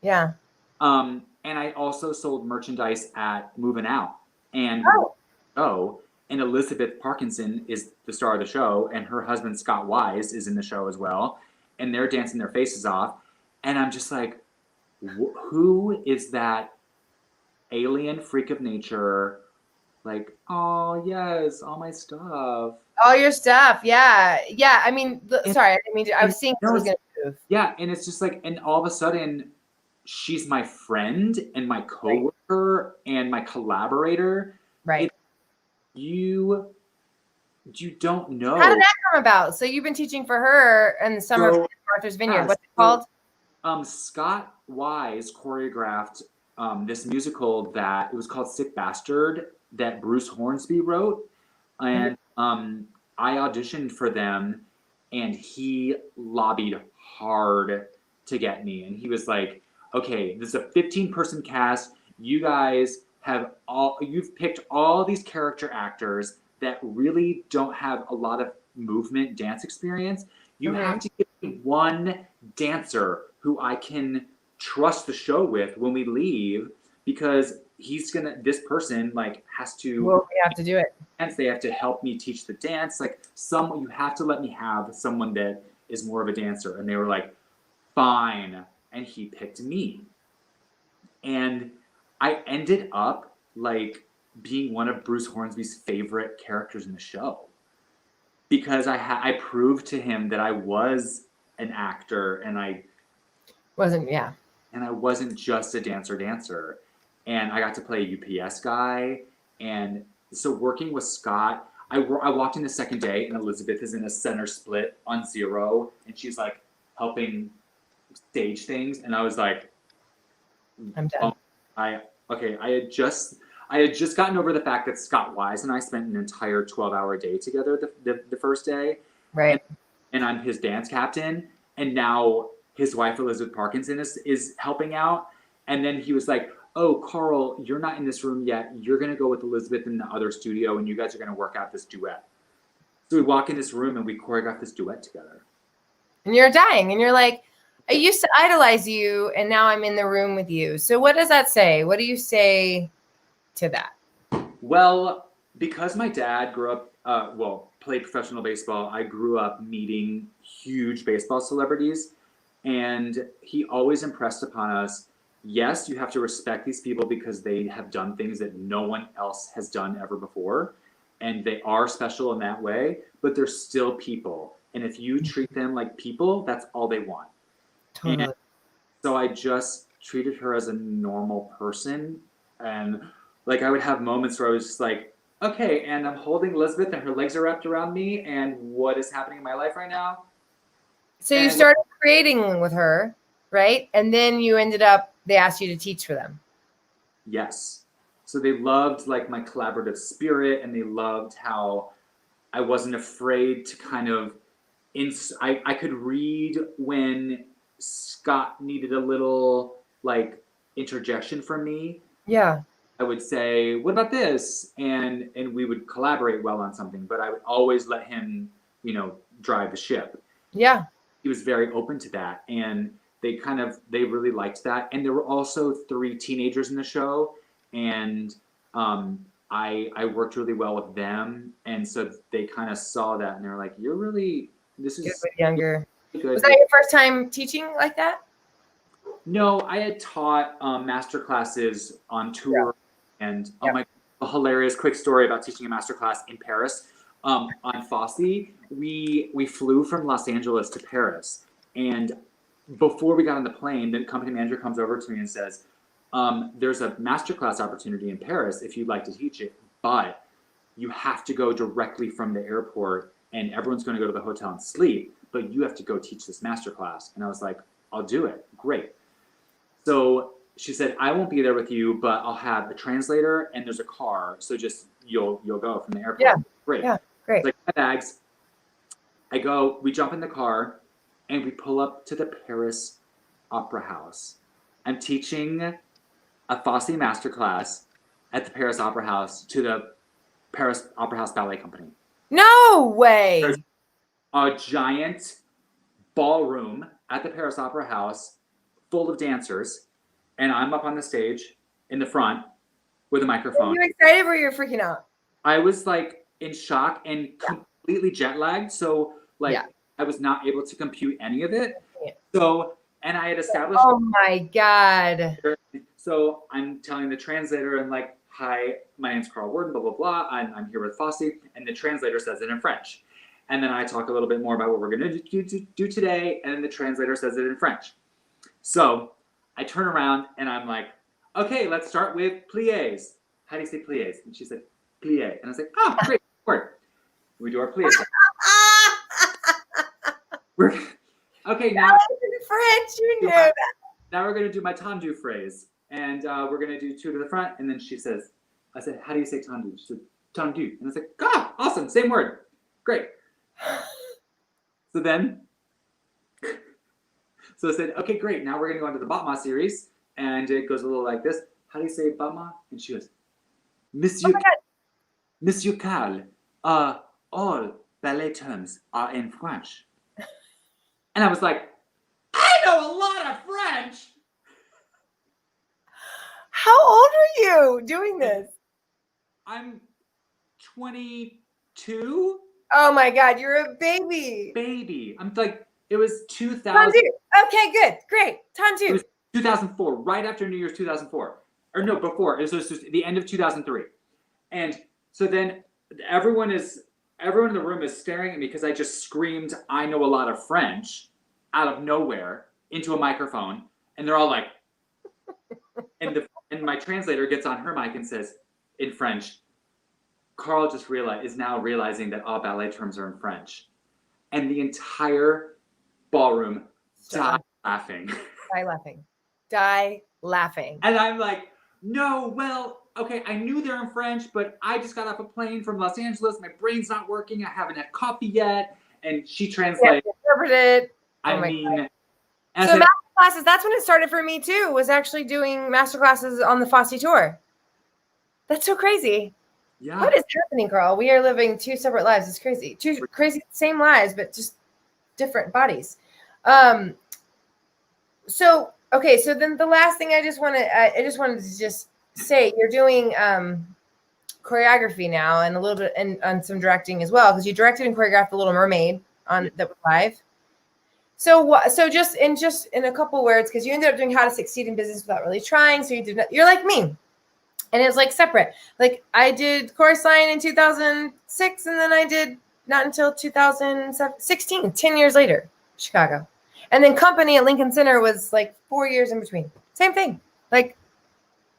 Yeah. And I also sold merchandise at Moving Out. And and Elizabeth Parkinson is the star of the show, and her husband Scott Wise is in the show as well, and they're dancing their faces off. And I'm just like, who is that alien freak of nature? Like, oh yes, all my stuff. All your stuff, yeah. I mean, sorry, I mean, I was seeing it was gonna move. Yeah, and it's just like, and all of a sudden, she's my friend and my coworker and my collaborator. Right. You don't know. How did that come about? So you've been teaching for her in the summer of Martha's Vineyard. What's it called? Scott Wise choreographed this musical that it was called Sick Bastard that Bruce Hornsby wrote, and I auditioned for them, and he lobbied hard to get me, and he was like, okay, this is a 15-person cast. You guys you've picked all these character actors that really don't have a lot of movement dance experience. You have to give me one dancer who I can trust the show with when we leave, because this person like has to. Well, we have to do it. They have to help me teach the dance. Like, you have to let me have someone that is more of a dancer. And they were like, fine. And he picked me. And I ended up like being one of Bruce Hornsby's favorite characters in the show, because I proved to him that I was an actor, and I wasn't. Yeah. And I wasn't just a dancer. And I got to play a UPS guy. And so working with Scott, I walked in the second day, and Elizabeth is in a center split on zero, and she's like helping stage things. And I was like, I'm done. I had just gotten over the fact that Scott Wise and I spent an entire 12-hour day together the first day. Right. And I'm his dance captain. And now his wife, Elizabeth Parkinson, is helping out. And then he was like, oh, Karl, you're not in this room yet. You're going to go with Elizabeth in the other studio, and you guys are going to work out this duet. So we walk in this room, and we choreograph this duet together. And you're dying, and you're like, I used to idolize you, and now I'm in the room with you. So what does that say? What do you say to that? Well, because my dad grew up, played professional baseball, I grew up meeting huge baseball celebrities, and he always impressed upon us yes, you have to respect these people because they have done things that no one else has done ever before. And they are special in that way, but they're still people. And if you treat them like people, that's all they want. Totally. And so I just treated her as a normal person. And like I would have moments where I was just like, okay, and I'm holding Elizabeth and her legs are wrapped around me. And what is happening in my life right now? So you started creating with her, right? And then you ended up, they asked you to teach for them. Yes. So they loved like my collaborative spirit, and they loved how I wasn't afraid to kind of, I could read when Scott needed a little like interjection from me. Yeah. I would say, what about this? And we would collaborate well on something, but I would always let him, drive the ship. Yeah. He was very open to that. And they really liked that. And there were also 3 teenagers in the show. And I worked really well with them. And so they kind of saw that and they're like, this is good with younger. good. Was that your first time teaching like that? No, I had taught master classes on tour. Yeah. And a hilarious quick story about teaching a master class in Paris. On Fosse, we flew from Los Angeles to Paris. And before we got on the plane, the company manager comes over to me and says, there's a masterclass opportunity in Paris if you'd like to teach it, but you have to go directly from the airport and everyone's going to go to the hotel and sleep, but you have to go teach this masterclass. And I was like, I'll do it. Great. So she said, I won't be there with you, but I'll have a translator and there's a car. So just you'll go from the airport. Yeah. Great. Yeah. Great. Like my bags. We jump in the car and we pull up to the Paris Opera House. I'm teaching a Fosse masterclass at the Paris Opera House to the Paris Opera House Ballet Company. No way. There's a giant ballroom at the Paris Opera House full of dancers, and I'm up on the stage in the front with a microphone. Were you excited or you were freaking out? I was like in shock and completely jet lagged. So I was not able to compute any of it. Yeah. So, and I had established. Oh my God. So I'm telling the translator, I'm like, hi, my name's Karl Warden, blah, blah, blah. I'm here with Fosse. And the translator says it in French. And then I talk a little bit more about what we're going to do today. And then the translator says it in French. So I turn around and I'm like, okay, let's start with pliés. How do you say pliés? And she said, plié. And I was like, oh, great word. We do our pliés. Okay, now in French, you know that. Now we're going to do my tendu phrase. And we're going to do 2 to the front. And then she says, I said, how do you say tendu? She said, tendu. And I was like, awesome, same word. Great. So I said, okay, great. Now we're going to go into the Batma series. And it goes a little like this. How do you say Batma? And she goes, Monsieur Karl, all ballet terms are in French. And I was like, I know a lot of French. How old are you doing this? I'm 22. Oh my God, you're a baby. Baby. I'm like, it was 2000. Tendu. Okay, good. Great. Tendu. It was 2004, right after New Year's 2004. Or no, before. It was just the end of 2003. And so then everyone in the room is staring at me because I just screamed, I know a lot of French out of nowhere into a microphone. And they're all like, and my translator gets on her mic and says in French, Karl is now realizing that all ballet terms are in French. And the entire ballroom died laughing. Die laughing. And I'm like, no, well, okay, I knew they're in French, but I just got off a plane from Los Angeles. My brain's not working. I haven't had coffee yet. And she translated. Interpreted. So master classes, that's when it started for me too, was actually doing master classes on the Fosse tour. That's so crazy. Yeah. What is happening, Karl? We are living 2 separate lives. It's crazy. 2 crazy, same lives, but just different bodies. So then the last thing I just wanted to just say, you're doing choreography now and a little bit and some directing as well, because you directed and choreographed The Little Mermaid that was live. So just in a couple words, because you ended up doing How to Succeed in Business Without Really Trying. So you're like me. And it's like separate. Like I did Chorus Line in 2006, and then I did not until 2016, 10 years later, Chicago. And then Company at Lincoln Center was like 4 years in between. Same thing. Like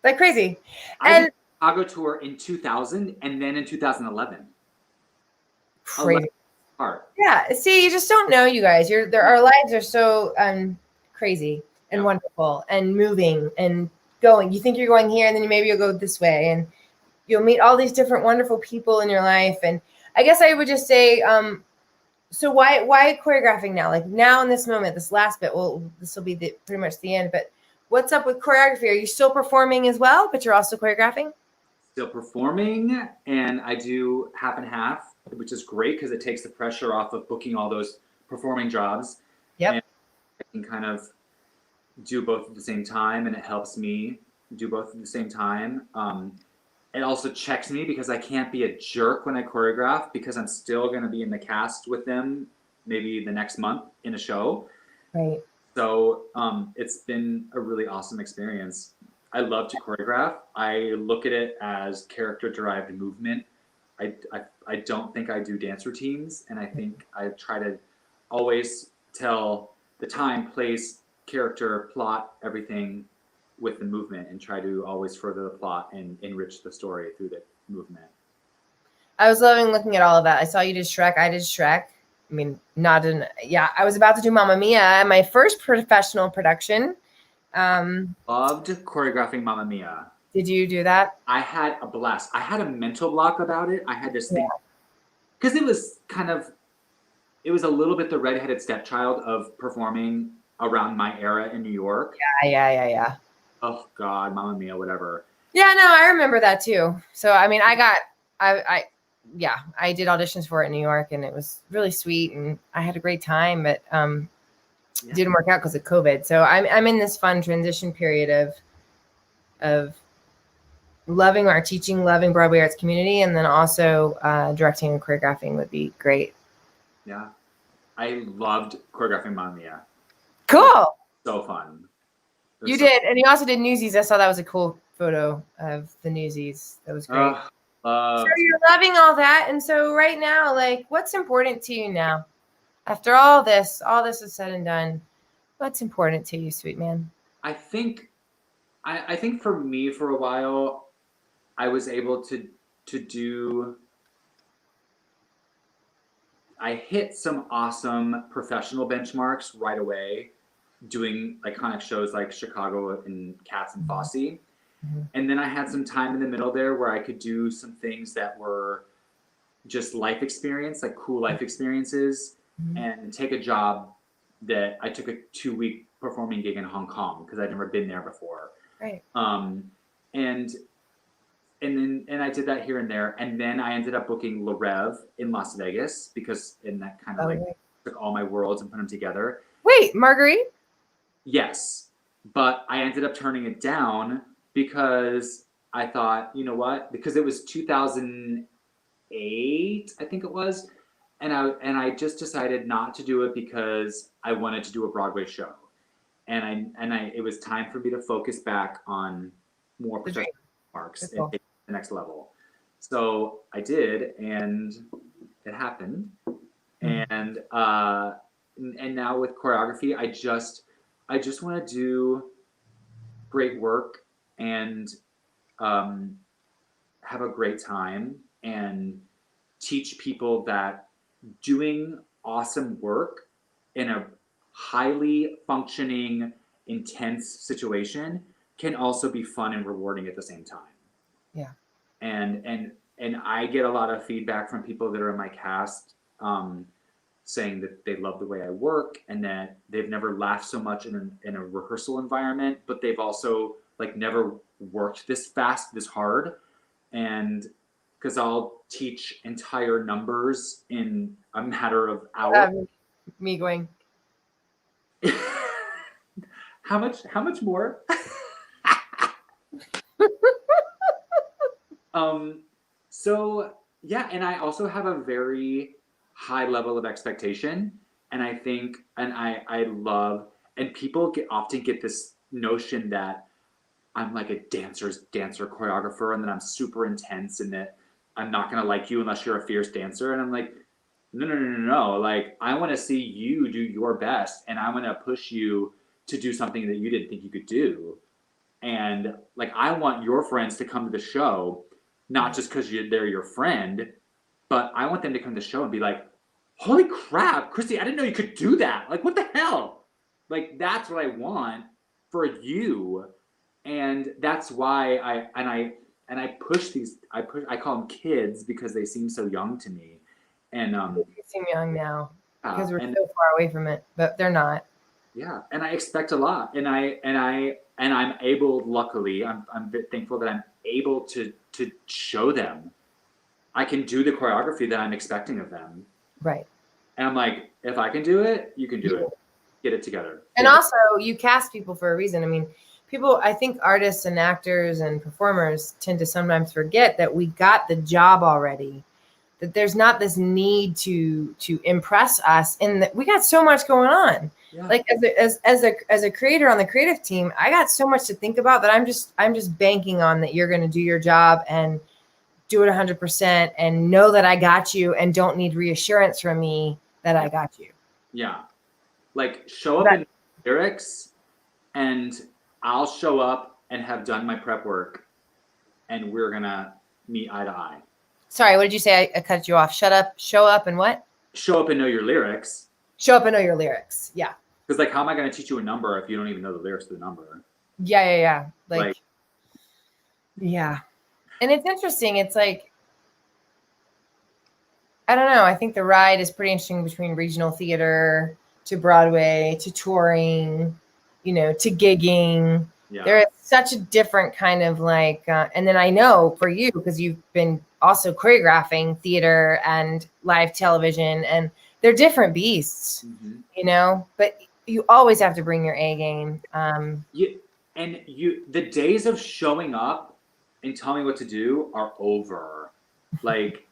crazy. I And did the Chicago tour in 2000 and then in 2011. crazy. Part. Yeah. See, you just don't know, you guys. Our lives are so crazy and wonderful and moving and going. You think you're going here, and then maybe you'll go this way, and you'll meet all these different wonderful people in your life. And I guess I would just say, so why choreographing now? Like now in this moment, this last bit, well, this will be pretty much the end, but what's up with choreography? Are you still performing as well, but you're also choreographing? Still performing, and I do half and half, which is great because it takes the pressure off of booking all those performing jobs. Yep. And I can kind of do both at the same time, and it helps me do both at the same time. It also checks me because I can't be a jerk when I choreograph because I'm still going to be in the cast with them maybe the next month in a show. Right. So it's been a really awesome experience. I love to choreograph. I look at it as character-derived movement. I don't think I do dance routines, and I think I try to always tell the time, place, character, plot, everything with the movement, and try to always further the plot and enrich the story through the movement. I was loving looking at all of that. I saw you did Shrek. I did Shrek. I mean, I was about to do Mamma Mia, my first professional production. Loved choreographing Mamma Mia. Did you do that? I had a blast. I had a mental block about it. I had this thing because it was a little bit the redheaded stepchild of performing around my era in New York. Yeah. Oh God, Mamma Mia, whatever. Yeah, no, I remember that too. So I mean, I did auditions for it in New York, and it was really sweet, and I had a great time, but it didn't work out because of COVID. So I'm in this fun transition period of loving our teaching, loving Broadway arts community, and then also directing and choreographing would be great. Yeah, I loved choreographing Mamma Mia. Cool. So fun. You did, and you also did Newsies. I saw that was a cool photo of the Newsies. That was great. So you're loving all that, and so right now, like, what's important to you now? After all this is said and done, what's important to you, sweet man? I think for me, for a while, I was able to do. I hit some awesome professional benchmarks right away, doing iconic shows like Chicago and Cats and Fosse. Mm-hmm. And then I had some time in the middle there where I could do some things that were just life experience, like cool life experiences, and take a job that I took a 2-week performing gig in Hong Kong because I'd never been there before. Right. And I did that here and there. And then I ended up booking Le Rêve in Las Vegas because that kind of took all my worlds and put them together. Wait, Marguerite? Yes. But I ended up turning it down because I thought, you know what? Because it was 2008, I think it was. And I just decided not to do it because I wanted to do a Broadway show. And it was time for me to focus back on more professional marks and take the next level. So I did, and it happened. And now with choreography, I just want to do great work and have a great time and teach people that doing awesome work in a highly functioning, intense situation can also be fun and rewarding at the same time. Yeah. And I get a lot of feedback from people that are in my cast saying that they love the way I work and that they've never laughed so much in a rehearsal environment, but they've also never worked this fast, this hard. And because I'll teach entire numbers in a matter of hours. Me going. How much more? So yeah, and I also have a very high level of expectation, And I think, and I love, and people often get this notion that I'm like a dancer choreographer, and that I'm super intense, and that I'm not gonna like you unless you're a fierce dancer. And I'm like, no. Like, I want to see you do your best, and I want to push you to do something that you didn't think you could do. And like, I want your friends to come to the show, not just because they're your friend, but I want them to come to the show and be like, holy crap, Chryssie, I didn't know you could do that. Like, what the hell? Like, that's what I want for you. And that's why I push these, I call them kids because they seem so young to me. And they seem young now because we're and, so far away from it, but they're not. Yeah, and I expect a lot, and I'm able. Luckily, I'm thankful that I'm able to show them. I can do the choreography that I'm expecting of them. Right. And I'm like, if I can do it, you can do it. Get it together. And also, you cast people for a reason. I mean, people, I think artists and actors and performers tend to sometimes forget that we got the job already. That there's not this need to impress us, and that we got so much going on. Yeah. Like as a creator on the creative team, I got so much to think about that I'm just banking on that you're going to do your job and do it 100% and know that I got you and don't need reassurance from me that I got you. Yeah, like show up in lyrics, and I'll show up and have done my prep work, and we're gonna meet eye to eye. Sorry, what did you say? I cut you off. Shut up. Show up and what? Show up and know your lyrics. Show up and know your lyrics. Yeah. Because like, how am I going to teach you a number if you don't even know the lyrics to the number? Yeah. Like, yeah. And it's interesting. It's like, I don't know. I think the ride is pretty interesting between regional theater to Broadway to touring, to gigging. Yeah. There is such a different kind of like, and then I know for you, because you've been also choreographing theater and live television, and they're different beasts, but you always have to bring your A game. The days of showing up and telling me what to do are over. Like,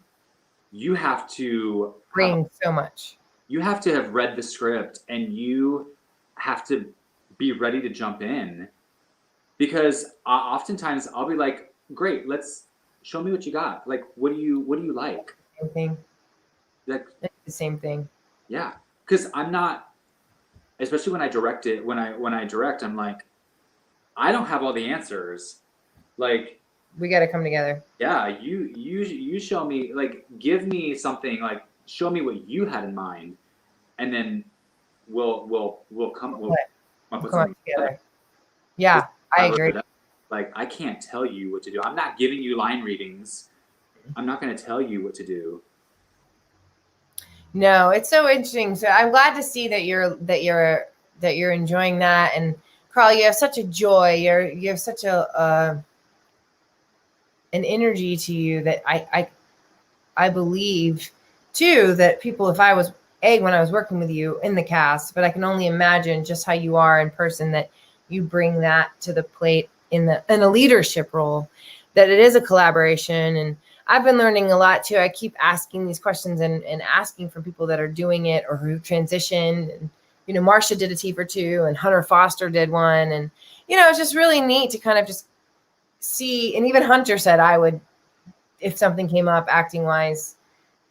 you have to bring so much. You have to have read the script, and you have to be ready to jump in, because oftentimes I'll be like, great, let's show me what you got. Like, what do you like? Same thing. Like, it's the same thing. Yeah, because I'm not, especially when I direct it. When I direct, I'm like, I don't have all the answers. Like, we got to come together. Yeah, you show me, like, give me something, like, show me what you had in mind, and then we'll come together. Yeah, I agree. Like, I can't tell you what to do. I'm not giving you line readings. I'm not going to tell you what to do. No, it's so interesting. So I'm glad to see that you're enjoying that. And Karl, you have such a joy. You have such an energy to you that I believe too that people, if I was when I was working with you in the cast, but I can only imagine just how you are in person, that you bring that to the plate in a leadership role, that it is a collaboration. And I've been learning a lot too. I keep asking these questions and asking from people that are doing it or who transitioned. And, Marcia did a T for two, and Hunter Foster did one. And, it's just really neat to kind of just see. And even Hunter said I would, if something came up acting wise,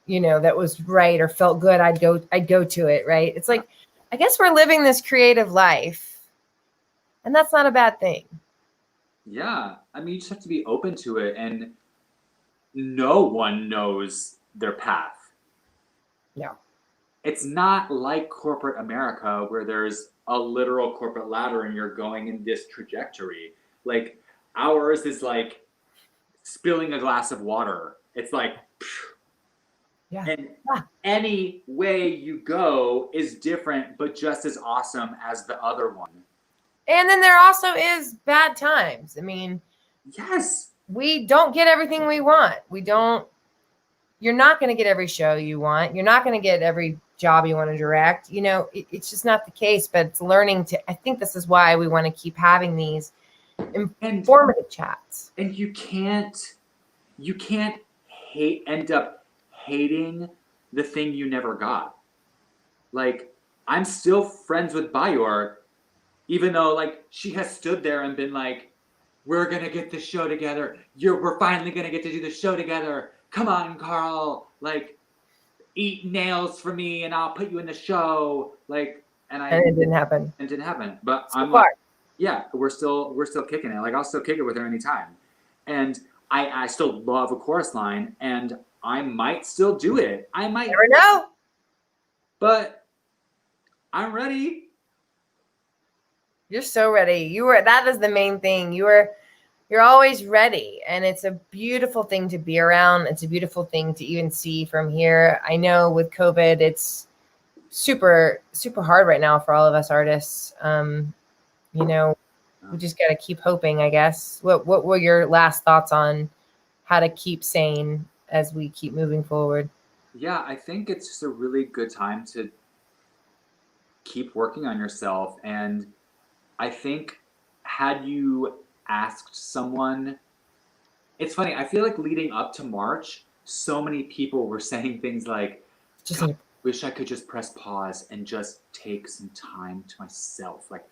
that was right or felt good, I'd go to it. Right. It's like, I guess we're living this creative life, and that's not a bad thing. Yeah. I mean, you just have to be open to it, and no one knows their path. Yeah. It's not like corporate America where there's a literal corporate ladder and you're going in this trajectory. Like, ours is like spilling a glass of water. It's like, yeah. And any way you go is different, but just as awesome as the other one. And then there also is bad times. I mean, yes, we don't get everything we want. You're not going to get every show you want. You're not going to get every job you want to direct. It's just not the case, but it's learning I think this is why we want to keep having these informative chats. And you can't end up hating the thing you never got. Like, I'm still friends with Bayor, even though like she has stood there and been like, we're gonna get this show together. We're finally gonna get to do the show together. Come on, Karl. Like, eat nails for me, and I'll put you in the show. Like, and it didn't happen. It didn't happen. But So I'm far. like, yeah, we're still kicking it. Like, I'll still kick it with her anytime. And I still love a chorus line, and I might still do it. I might Never know. But I'm ready. You're so ready. That is the main thing. You're always ready. And it's a beautiful thing to be around. It's a beautiful thing to even see from here. I know with COVID, it's super, super hard right now for all of us artists. We just got to keep hoping, I guess. What were your last thoughts on how to keep sane as we keep moving forward? Yeah, I think it's just a really good time to keep working on yourself. And I think had you asked someone, it's funny, I feel like leading up to March, so many people were saying things like, I wish I could just press pause and just take some time to myself. Like,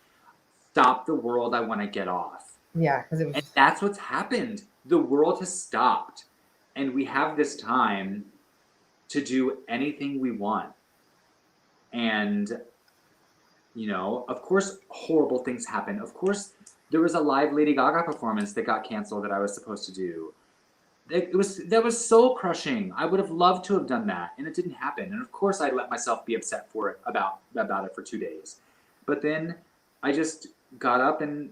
stop the world, I want to get off. Yeah. And that's what's happened. The world has stopped. And we have this time to do anything we want. And of course, horrible things happen. Of course, there was a live Lady Gaga performance that got canceled that I was supposed to do. That was soul crushing. I would have loved to have done that, and it didn't happen. And of course, I let myself be upset for it about it for 2 days. But then I just got up and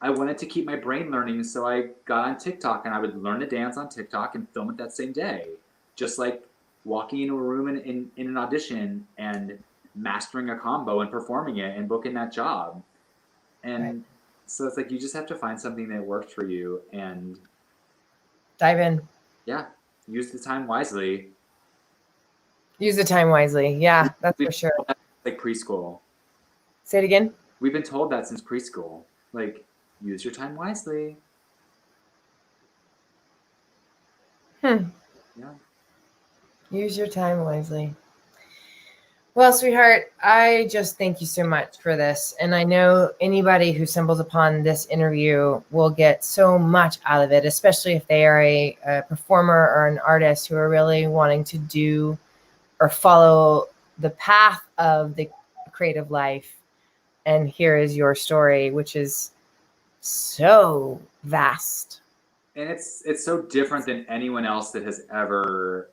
I wanted to keep my brain learning, so I got on TikTok and I would learn to dance on TikTok and film it that same day, just like walking into a room in an audition and mastering a combo and performing it and booking that job. And right. So it's like you just have to find something that works for you and dive in. Yeah, use the time wisely. Use the time wisely. Yeah, that's for sure. Like preschool. Say it again. We've been told that since preschool. Like, use your time wisely. Yeah. Use your time wisely. Well, sweetheart, I just thank you so much for this. And I know anybody who stumbles upon this interview will get so much out of it, especially if they are a performer or an artist who are really wanting to do or follow the path of the creative life. And here is your story, which is so vast. And it's so different than anyone else that has ever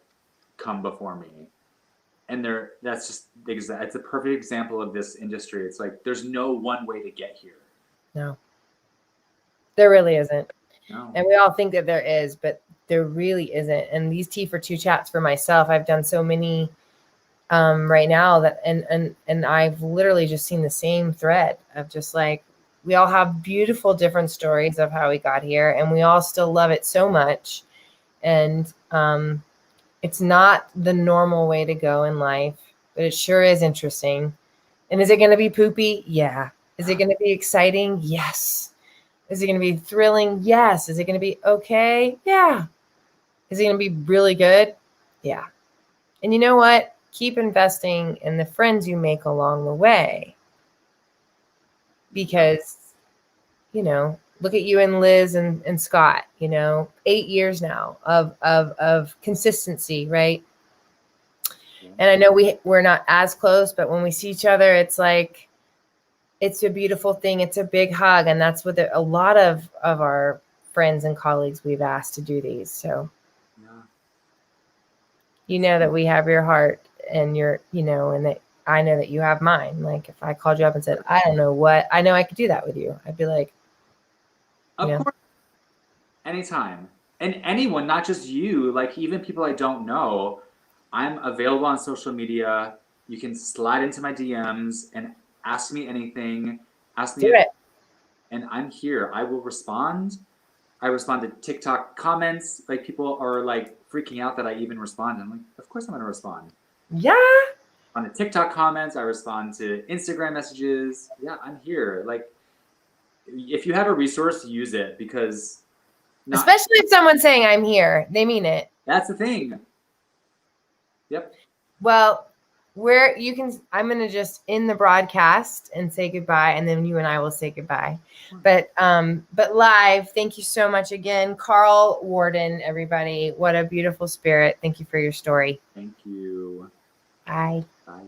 come before me. And it's a perfect example of this industry. It's like, there's no one way to get here. No, there really isn't. No. And we all think that there is, but there really isn't. And these Tea for Two chats for myself, I've done so many right now that, and I've literally just seen the same thread of just like, we all have beautiful different stories of how we got here, and we all still love it so much. And, it's not the normal way to go in life, but it sure is interesting. And is it going to be poopy? Yeah. Is it going to be exciting? Yes. Is it going to be thrilling? Yes. Is it going to be okay? Yeah. Is it going to be really good? Yeah. And you know what? Keep investing in the friends you make along the way. Because, look at you and Liz and Scott, 8 years now of consistency, right? And I know we're not as close, but when we see each other, it's like, it's a beautiful thing. It's a big hug. And that's what a lot of our friends and colleagues we've asked to do these. So, that we have your heart and and that I know that you have mine. Like if I called you up and said, I don't know what, I know I could do that with you. I'd be like, of course, anytime. And anyone, not just you, like even people I don't know, I'm available on social media. You can slide into my DMs and ask me anything. Do it. And I'm here. I will respond. I respond to TikTok comments. Like people are like freaking out that I even respond. I'm like, of course I'm going to respond. Yeah. On the TikTok comments, I respond to Instagram messages. Yeah, I'm here. Like, if you have a resource, use it because especially if someone's saying I'm here, they mean it. That's the thing. Yep. Well, where you can, I'm going to just end the broadcast and say goodbye, and then you and I will say goodbye. But live, thank you so much again. Karl Warden, everybody. What a beautiful spirit. Thank you for your story. Thank you. Bye. Bye.